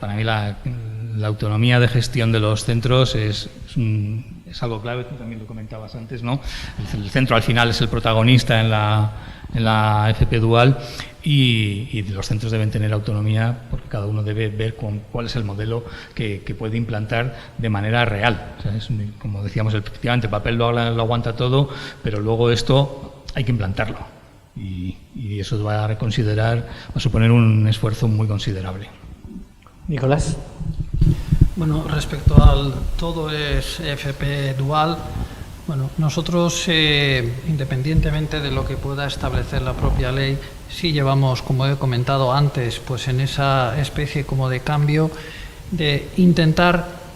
Para mí la autonomía de gestión de los centros es algo clave. Tú también lo comentabas antes, ¿no? El centro al final es el protagonista en la FP Dual, y los centros deben tener autonomía porque cada uno debe ver cuál es el modelo que puede implantar de manera real. O sea, como decíamos, efectivamente el papel lo aguanta todo, pero luego esto hay que implantarlo, y eso va a suponer un esfuerzo muy considerable. Nicolás. Bueno, respecto al todo es FP Dual, bueno, nosotros, independientemente de lo que pueda establecer la propia ley, sí llevamos, como he comentado antes, pues en esa especie como de cambio de intentar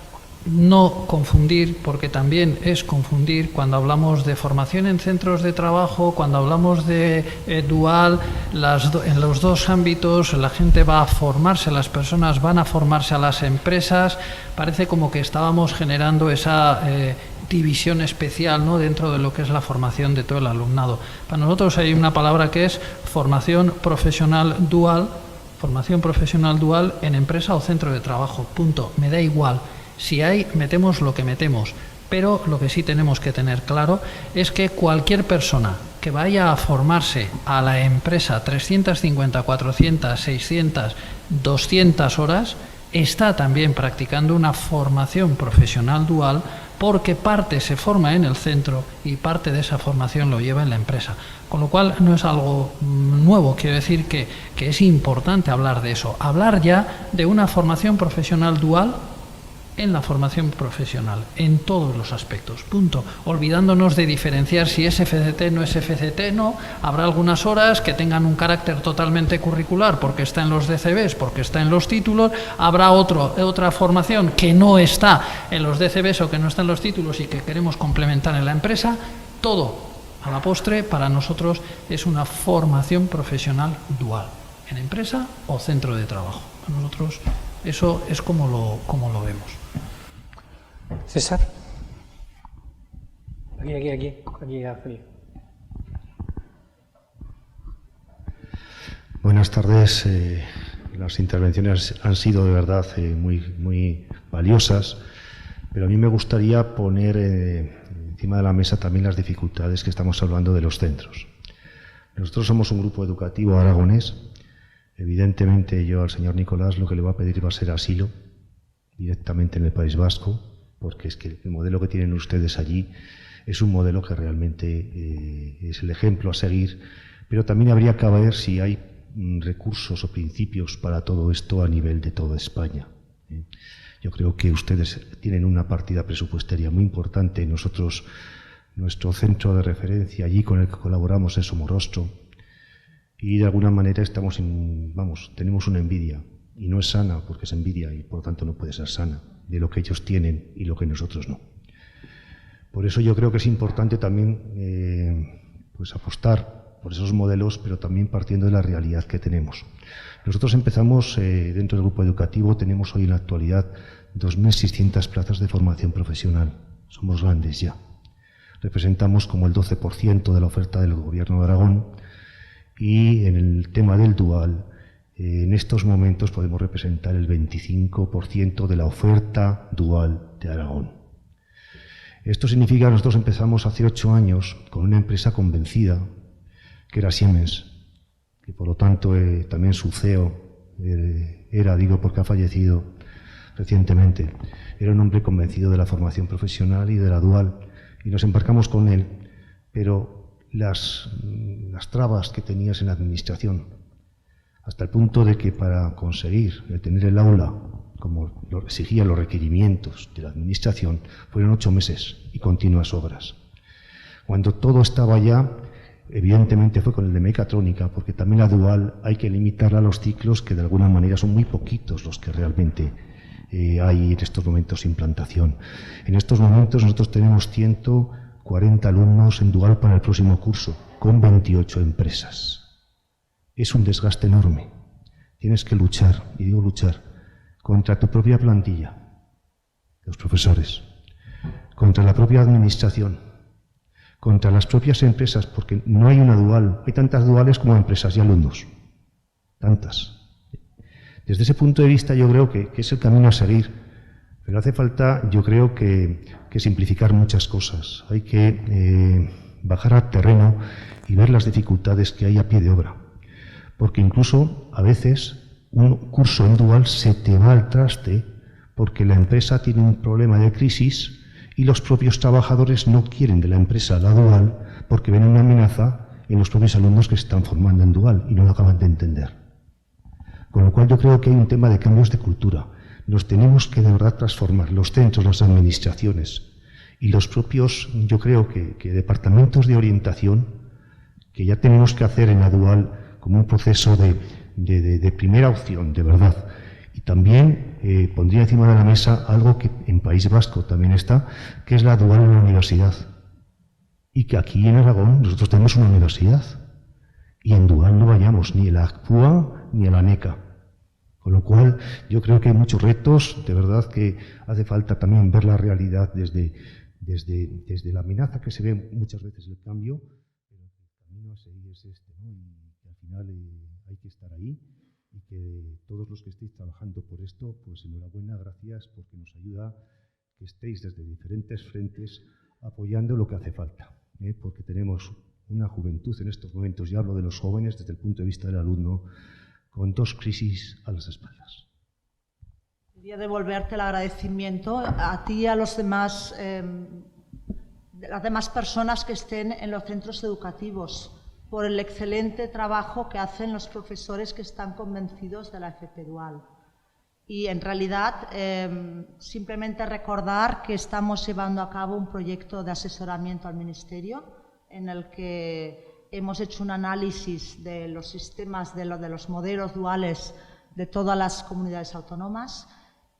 no confundir, porque también es confundir cuando hablamos de formación en centros de trabajo, cuando hablamos de dual, en los dos ámbitos la gente va a formarse, las personas van a formarse a las empresas. Parece como que estábamos generando esa división especial, ¿no?, dentro de lo que es la formación de todo el alumnado. Para nosotros hay una palabra que es formación profesional dual en empresa o centro de trabajo, punto. Me da igual. Si hay, metemos lo que metemos, pero lo que sí tenemos que tener claro es que cualquier persona que vaya a formarse a la empresa 350, 400, 600, 200 horas, está también practicando una formación profesional dual porque parte se forma en el centro y parte de esa formación lo lleva en la empresa. Con lo cual no es algo nuevo, quiero decir que es importante hablar de eso, hablar ya de una formación profesional dual en la formación profesional, en todos los aspectos, punto. Olvidándonos de diferenciar si es FCT, no es FCT, no. Habrá algunas horas que tengan un carácter totalmente curricular porque está en los DCBs, porque está en los títulos. Habrá otra formación que no está en los DCBs o que no está en los títulos y que queremos complementar en la empresa. Todo, a la postre, para nosotros es una formación profesional dual, en empresa o centro de trabajo. Para nosotros eso es como lo vemos. César. Aquí, Ángel. Buenas tardes. Las intervenciones han sido de verdad muy valiosas, pero a mí me gustaría poner encima de la mesa también las dificultades que estamos hablando de los centros. Nosotros somos un grupo educativo aragonés. Evidentemente yo al señor Nicolás lo que le voy a pedir va a ser asilo directamente en el País Vasco, porque es que el modelo que tienen ustedes allí es un modelo que realmente es el ejemplo a seguir, pero también habría que ver si hay recursos o principios para todo esto a nivel de toda España. Yo creo que ustedes tienen una partida presupuestaria muy importante. Nosotros, nuestro centro de referencia allí con el que colaboramos es Somorrostro, y de alguna manera tenemos una envidia, y no es sana porque es envidia y por lo tanto no puede ser sana, de lo que ellos tienen y lo que nosotros no. Por eso yo creo que es importante también apostar por esos modelos, pero también partiendo de la realidad que tenemos. Nosotros empezamos dentro del grupo educativo, tenemos hoy en la actualidad 2.600 plazas de formación profesional. Somos grandes ya. Representamos como el 12% de la oferta del Gobierno de Aragón, y en el tema del dual, en estos momentos podemos representar el 25% de la oferta dual de Aragón. Esto significa que nosotros empezamos hace 8 años con una empresa convencida, que era Siemens, y por lo tanto también su CEO digo porque ha fallecido recientemente, era un hombre convencido de la formación profesional y de la dual, y nos embarcamos con él, pero las trabas que tenías en la administración, hasta el punto de que para conseguir tener el aula como lo exigían los requerimientos de la administración, fueron 8 meses y continuas obras. Cuando todo estaba ya, evidentemente fue con el de mecatrónica, porque también la dual hay que limitarla a los ciclos que de alguna manera son muy poquitos los que realmente hay en estos momentos implantación. En estos momentos nosotros tenemos 140 alumnos en dual para el próximo curso, con 28 empresas. Es un desgaste enorme. Tienes que luchar, y digo luchar, contra tu propia plantilla, los profesores, contra la propia administración, contra las propias empresas, porque no hay una dual, hay tantas duales como empresas y alumnos, tantas. Desde ese punto de vista yo creo que es el camino a seguir, pero hace falta, yo creo que simplificar muchas cosas. Hay que bajar al terreno y ver las dificultades que hay a pie de obra, porque incluso a veces un curso en dual se te va al traste porque la empresa tiene un problema de crisis y los propios trabajadores no quieren de la empresa la dual porque ven una amenaza en los propios alumnos que se están formando en dual y no lo acaban de entender. Con lo cual yo creo que hay un tema de cambios de cultura. Nos tenemos que de verdad transformar, los centros, las administraciones y los propios, yo creo que departamentos de orientación, que ya tenemos que hacer en la dual como un proceso de primera opción, de verdad. Y también pondría encima de la mesa algo que en País Vasco también está, que es la dual en la universidad. Y que aquí en Aragón nosotros tenemos una universidad. Y en dual no vayamos ni a la ACPUA ni a la ANECA. Con lo cual yo creo que hay muchos retos, de verdad que hace falta también ver la realidad desde la amenaza que se ve muchas veces el cambio, pero el camino a seguir es este, ¿no? Y al final hay que estar ahí y que todos los que estéis trabajando por esto, pues enhorabuena, gracias, porque nos ayuda que estéis desde diferentes frentes apoyando lo que hace falta, porque tenemos una juventud en estos momentos, y hablo de los jóvenes desde el punto de vista del alumno, con 2 crisis a las espaldas. Quería devolverte el agradecimiento a ti y a los demás, las demás personas que estén en los centros educativos por el excelente trabajo que hacen los profesores que están convencidos de la FP Dual. Y en realidad simplemente recordar que estamos llevando a cabo un proyecto de asesoramiento al Ministerio en el que hemos hecho un análisis de los sistemas, de los modelos duales de todas las comunidades autónomas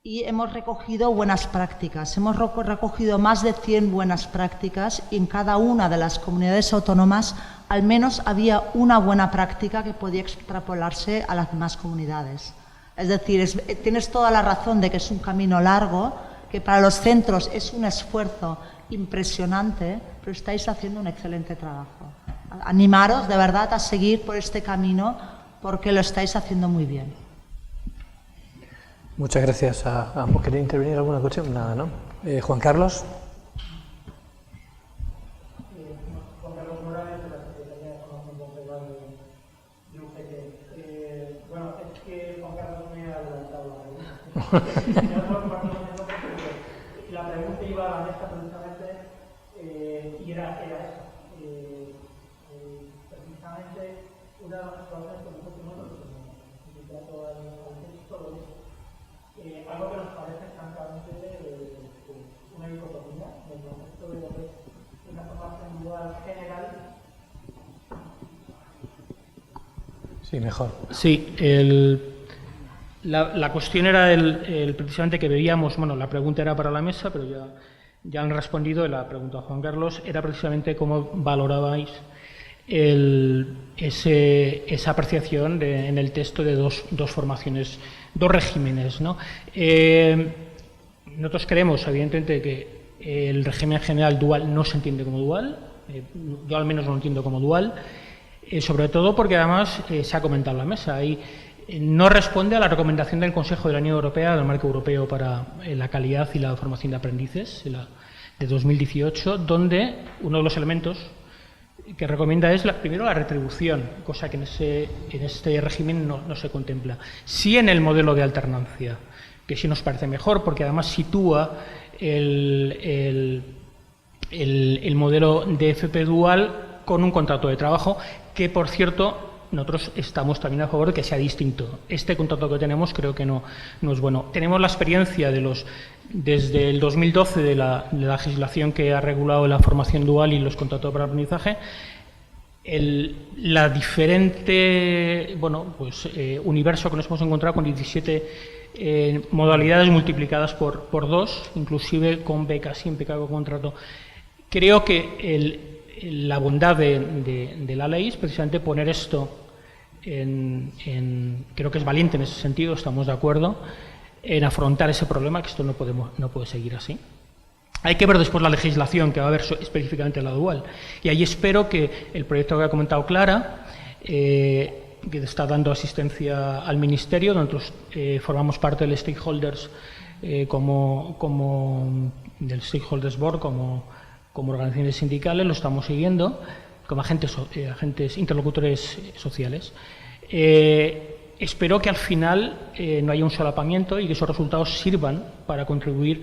y hemos recogido buenas prácticas. Hemos recogido más de 100 buenas prácticas y en cada una de las comunidades autónomas al menos había una buena práctica que podía extrapolarse a las demás comunidades. Es decir, tienes toda la razón de que es un camino largo, que para los centros es un esfuerzo impresionante, pero estáis haciendo un excelente trabajo. Animaros de verdad a seguir por este camino porque lo estáis haciendo muy bien. Muchas gracias a ambos. ¿Queréis intervenir alguna cuestión? Nada, ¿no? Juan Carlos. Juan Carlos Morales, de la Secretaría de Formación Profesional de UGT. Bueno, es que Juan Carlos me ha adelantado la pregunta iba a la mesa precisamente y era esa. Precisamente una de las cosas que nosotros tenemos en el trato al texto es algo que nos parece francamente una dicotomía en el contexto de lo que es una formación dual general. Sí, mejor. Sí, la cuestión era precisamente que veíamos, bueno, la pregunta era para la mesa, pero ya han respondido, la pregunta a Juan Carlos, era precisamente cómo valorabais esa apreciación en el texto de dos formaciones, dos regímenes, ¿no? Nosotros creemos, evidentemente, que el régimen general dual no se entiende como dual, yo al menos no lo entiendo como dual, sobre todo porque además se ha comentado en la mesa, no responde a la recomendación del Consejo de la Unión Europea, del Marco Europeo para la Calidad y la Formación de Aprendices, de 2018, donde uno de los elementos que recomienda es primero la retribución, cosa que en este régimen no se contempla. Sí en el modelo de alternancia, que sí nos parece mejor, porque además sitúa el modelo de FP dual con un contrato de trabajo, que por cierto nosotros estamos también a favor de que sea distinto. Este contrato que tenemos creo que no es bueno. Tenemos la experiencia desde el 2012 de la legislación que ha regulado la formación dual y los contratos para aprendizaje. La diferente universo que nos hemos encontrado con 17 modalidades multiplicadas por 2, inclusive con becas, sin beca con contrato. Creo que la bondad de la ley es precisamente poner esto creo que es valiente en ese sentido, estamos de acuerdo en afrontar ese problema, que esto no puede seguir así. Hay que ver después la legislación que va a haber específicamente la dual, y ahí espero que el proyecto que ha comentado Clara, que está dando asistencia al Ministerio, nosotros formamos parte del Stakeholders del Stakeholders Board como organizaciones sindicales, lo estamos siguiendo como agentes interlocutores sociales. Espero que al final no haya un solapamiento y que esos resultados sirvan para contribuir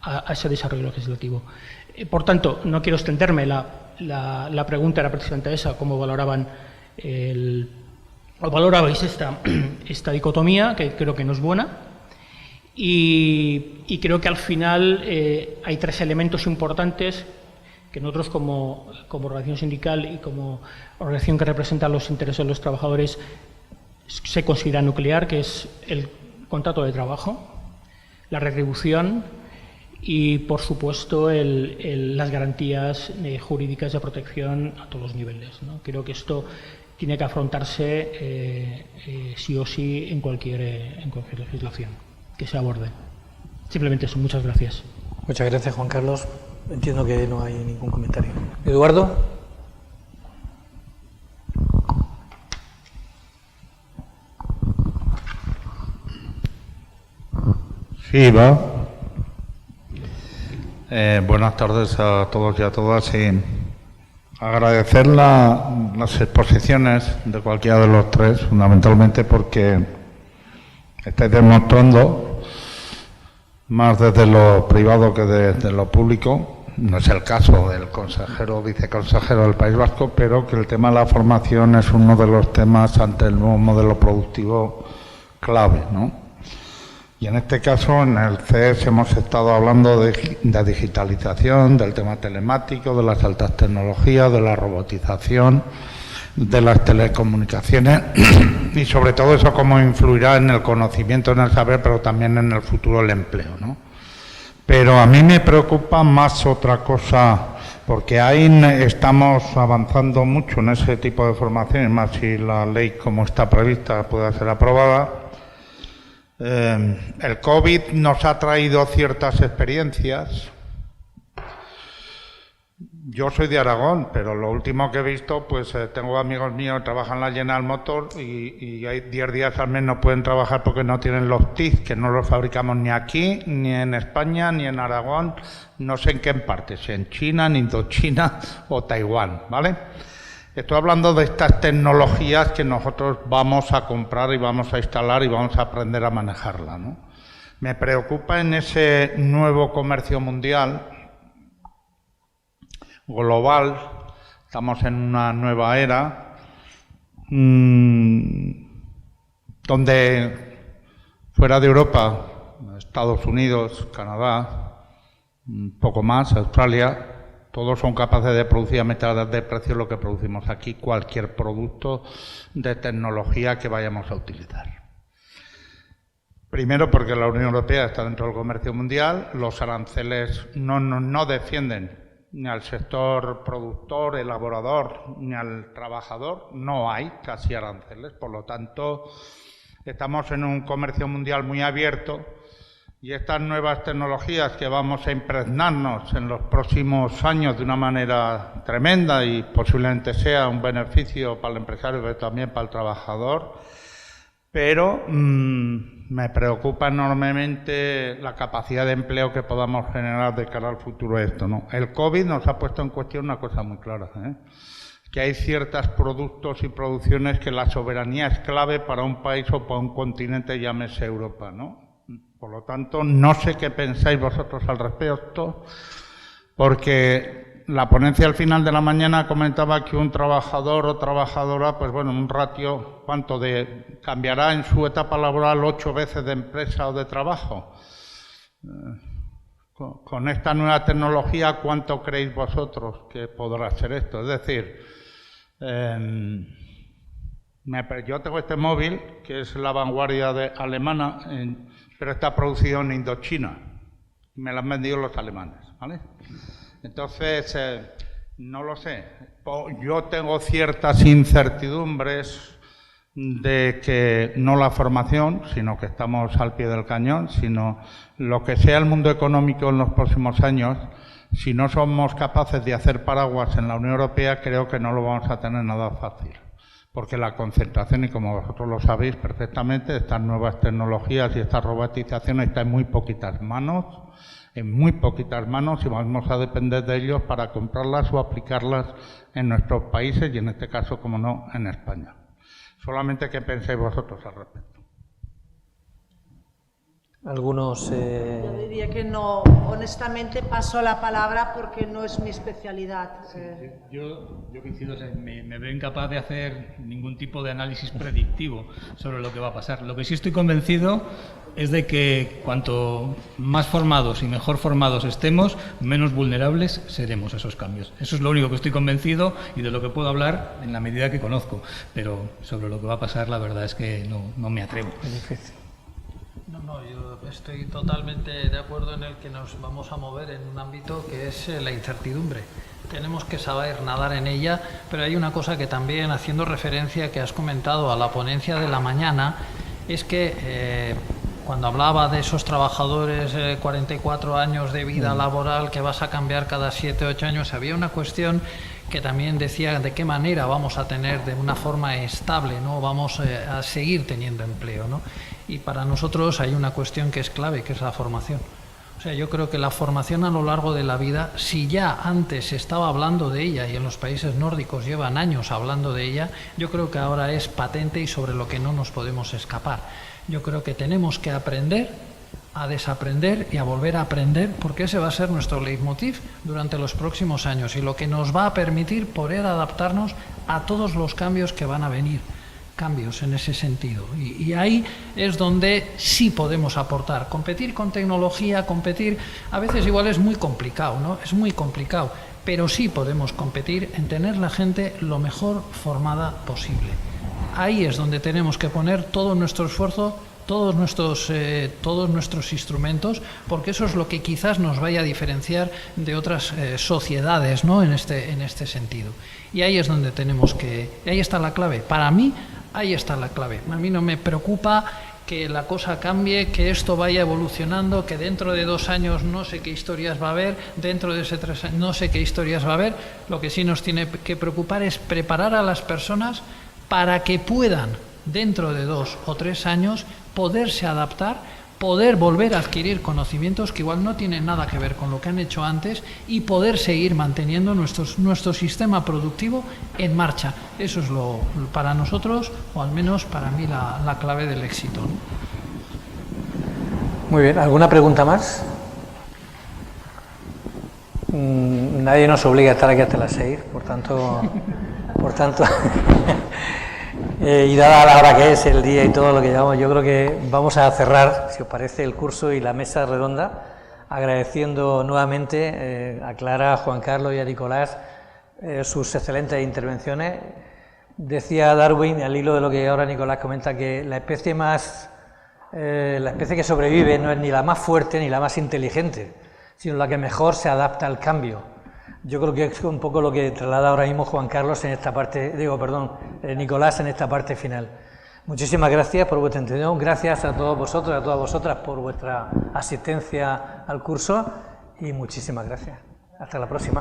a ese desarrollo legislativo. Por tanto, no quiero extenderme, la pregunta era precisamente esa, cómo valorabais esta dicotomía, que creo que no es buena, y creo que al final hay 3 elementos importantes que nosotros como organización sindical y como organización que representa los intereses de los trabajadores se considera nuclear, que es el contrato de trabajo, la retribución y, por supuesto, las garantías jurídicas de protección a todos los niveles, ¿no? Creo que esto tiene que afrontarse sí o sí en cualquier legislación que se aborde. Simplemente eso. Muchas gracias. Muchas gracias, Juan Carlos. Entiendo que no hay ningún comentario. Eduardo. Sí, va. Buenas tardes a todos y a todas. Y agradecer las exposiciones de cualquiera de los 3, fundamentalmente porque estáis demostrando más desde lo privado que desde lo público. No es el caso del consejero o viceconsejero del País Vasco, pero que el tema de la formación es uno de los temas ante el nuevo modelo productivo clave, ¿no? Y en este caso, en el CES hemos estado hablando de digitalización, del tema telemático, de las altas tecnologías, de la robotización, de las telecomunicaciones y sobre todo eso cómo influirá en el conocimiento, en el saber, pero también en el futuro el empleo, ¿no? Pero a mí me preocupa más otra cosa, porque ahí estamos avanzando mucho en ese tipo de formaciones, más si la ley como está prevista pueda ser aprobada. El COVID nos ha traído ciertas experiencias. Yo soy de Aragón, pero lo último que he visto, pues tengo amigos míos que trabajan en la General Motors y hay 10 días al mes no pueden trabajar porque no tienen los TIC, que no los fabricamos ni aquí, ni en España, ni en Aragón, no sé en qué parte, si en China, en Indochina o Taiwán, ¿vale? Estoy hablando de estas tecnologías que nosotros vamos a comprar y vamos a instalar y vamos a aprender a manejarla, ¿no? Me preocupa en ese nuevo comercio mundial global, estamos en una nueva era donde fuera de Europa, Estados Unidos, Canadá, un poco más, Australia, todos son capaces de producir a mitad de precio lo que producimos aquí, cualquier producto de tecnología que vayamos a utilizar. Primero porque la Unión Europea está dentro del comercio mundial, los aranceles no defienden ni al sector productor, elaborador, ni al trabajador, no hay casi aranceles, por lo tanto estamos en un comercio mundial muy abierto y estas nuevas tecnologías que vamos a impregnarnos en los próximos años de una manera tremenda y posiblemente sea un beneficio para el empresario pero también para el trabajador, pero me preocupa enormemente la capacidad de empleo que podamos generar de cara al futuro de esto, ¿no? El COVID nos ha puesto en cuestión una cosa muy clara, que hay ciertos productos y producciones que la soberanía es clave para un país o para un continente, llámese Europa, ¿no? Por lo tanto, no sé qué pensáis vosotros al respecto, porque la ponencia al final de la mañana comentaba que un trabajador o trabajadora, pues bueno, un ratio, ¿cuánto cambiará en su etapa laboral 8 veces de empresa o de trabajo? Con esta nueva tecnología, ¿cuánto creéis vosotros que podrá ser esto? Es decir, yo tengo este móvil, que es la vanguardia alemana, pero está producido en Indochina. Me lo han vendido los alemanes, ¿vale? Entonces, no lo sé. Yo tengo ciertas incertidumbres de que no la formación, sino que estamos al pie del cañón, sino lo que sea el mundo económico en los próximos años. Si no somos capaces de hacer paraguas en la Unión Europea, creo que no lo vamos a tener nada fácil. Porque la concentración, y como vosotros lo sabéis perfectamente, estas nuevas tecnologías y esta robotización está en muy poquitas manos, y vamos a depender de ellos para comprarlas o aplicarlas en nuestros países y en este caso, como no, en España. Solamente qué pensáis vosotros al respecto. Algunos... Yo diría que no, honestamente paso la palabra porque no es mi especialidad. Sí, yo coincido, me veo incapaz de hacer ningún tipo de análisis predictivo sobre lo que va a pasar. Lo que sí estoy convencido es de que cuanto más formados y mejor formados estemos, menos vulnerables seremos a esos cambios. Eso es lo único que estoy convencido y de lo que puedo hablar en la medida que conozco. Pero sobre lo que va a pasar, la verdad es que no me atrevo. Es difícil. No, yo estoy totalmente de acuerdo en el que nos vamos a mover en un ámbito que es la incertidumbre. Tenemos que saber nadar en ella, pero hay una cosa que también, haciendo referencia que has comentado a la ponencia de la mañana, es que cuando hablaba de esos trabajadores 44 años de vida laboral que vas a cambiar cada 7 o 8 años, había una cuestión que también decía de qué manera vamos a tener de una forma estable, ¿no? Vamos a seguir teniendo empleo, ¿no? Y para nosotros hay una cuestión que es clave, que es la formación. O sea, yo creo que la formación a lo largo de la vida, si ya antes se estaba hablando de ella y en los países nórdicos llevan años hablando de ella, yo creo que ahora es patente y sobre lo que no nos podemos escapar. Yo creo que tenemos que aprender a desaprender y a volver a aprender, porque ese va a ser nuestro leitmotiv durante los próximos años y lo que nos va a permitir poder adaptarnos a todos los cambios que van a venir, cambios en ese sentido. Y ahí es donde sí podemos aportar. Competir con tecnología, competir, a veces igual es muy complicado, ¿no? Es muy complicado, pero sí podemos competir en tener la gente lo mejor formada posible. Ahí es donde tenemos que poner todo nuestro esfuerzo, todos nuestros instrumentos, porque eso es lo que quizás nos vaya a diferenciar de otras sociedades, ¿no? en este sentido. Y ahí es donde tenemos que... Ahí está la clave. Para mí, ahí está la clave. A mí no me preocupa que la cosa cambie, que esto vaya evolucionando, que dentro de 2 años no sé qué historias va a haber, dentro de ese 3 años no sé qué historias va a haber. Lo que sí nos tiene que preocupar es preparar a las personas para que puedan, dentro de 2 o 3 años, poderse adaptar, poder volver a adquirir conocimientos que igual no tienen nada que ver con lo que han hecho antes y poder seguir manteniendo nuestro sistema productivo en marcha. Eso es para nosotros, o al menos para mí, la clave del éxito, ¿no? Muy bien, ¿alguna pregunta más? Nadie nos obliga a estar aquí hasta las 6, por tanto y dada la hora que es, el día y todo lo que llevamos, yo creo que vamos a cerrar, si os parece, el curso y la mesa redonda, agradeciendo nuevamente a Clara, a Juan Carlos y a Nicolás sus excelentes intervenciones. Decía Darwin, al hilo de lo que ahora Nicolás comenta, que la especie que sobrevive no es ni la más fuerte ni la más inteligente, sino la que mejor se adapta al cambio. Yo creo que es un poco lo que traslada ahora mismo Juan Carlos en esta parte, Nicolás en esta parte final. Muchísimas gracias por vuestra atención, gracias a todos vosotros y a todas vosotras por vuestra asistencia al curso y muchísimas gracias. Hasta la próxima.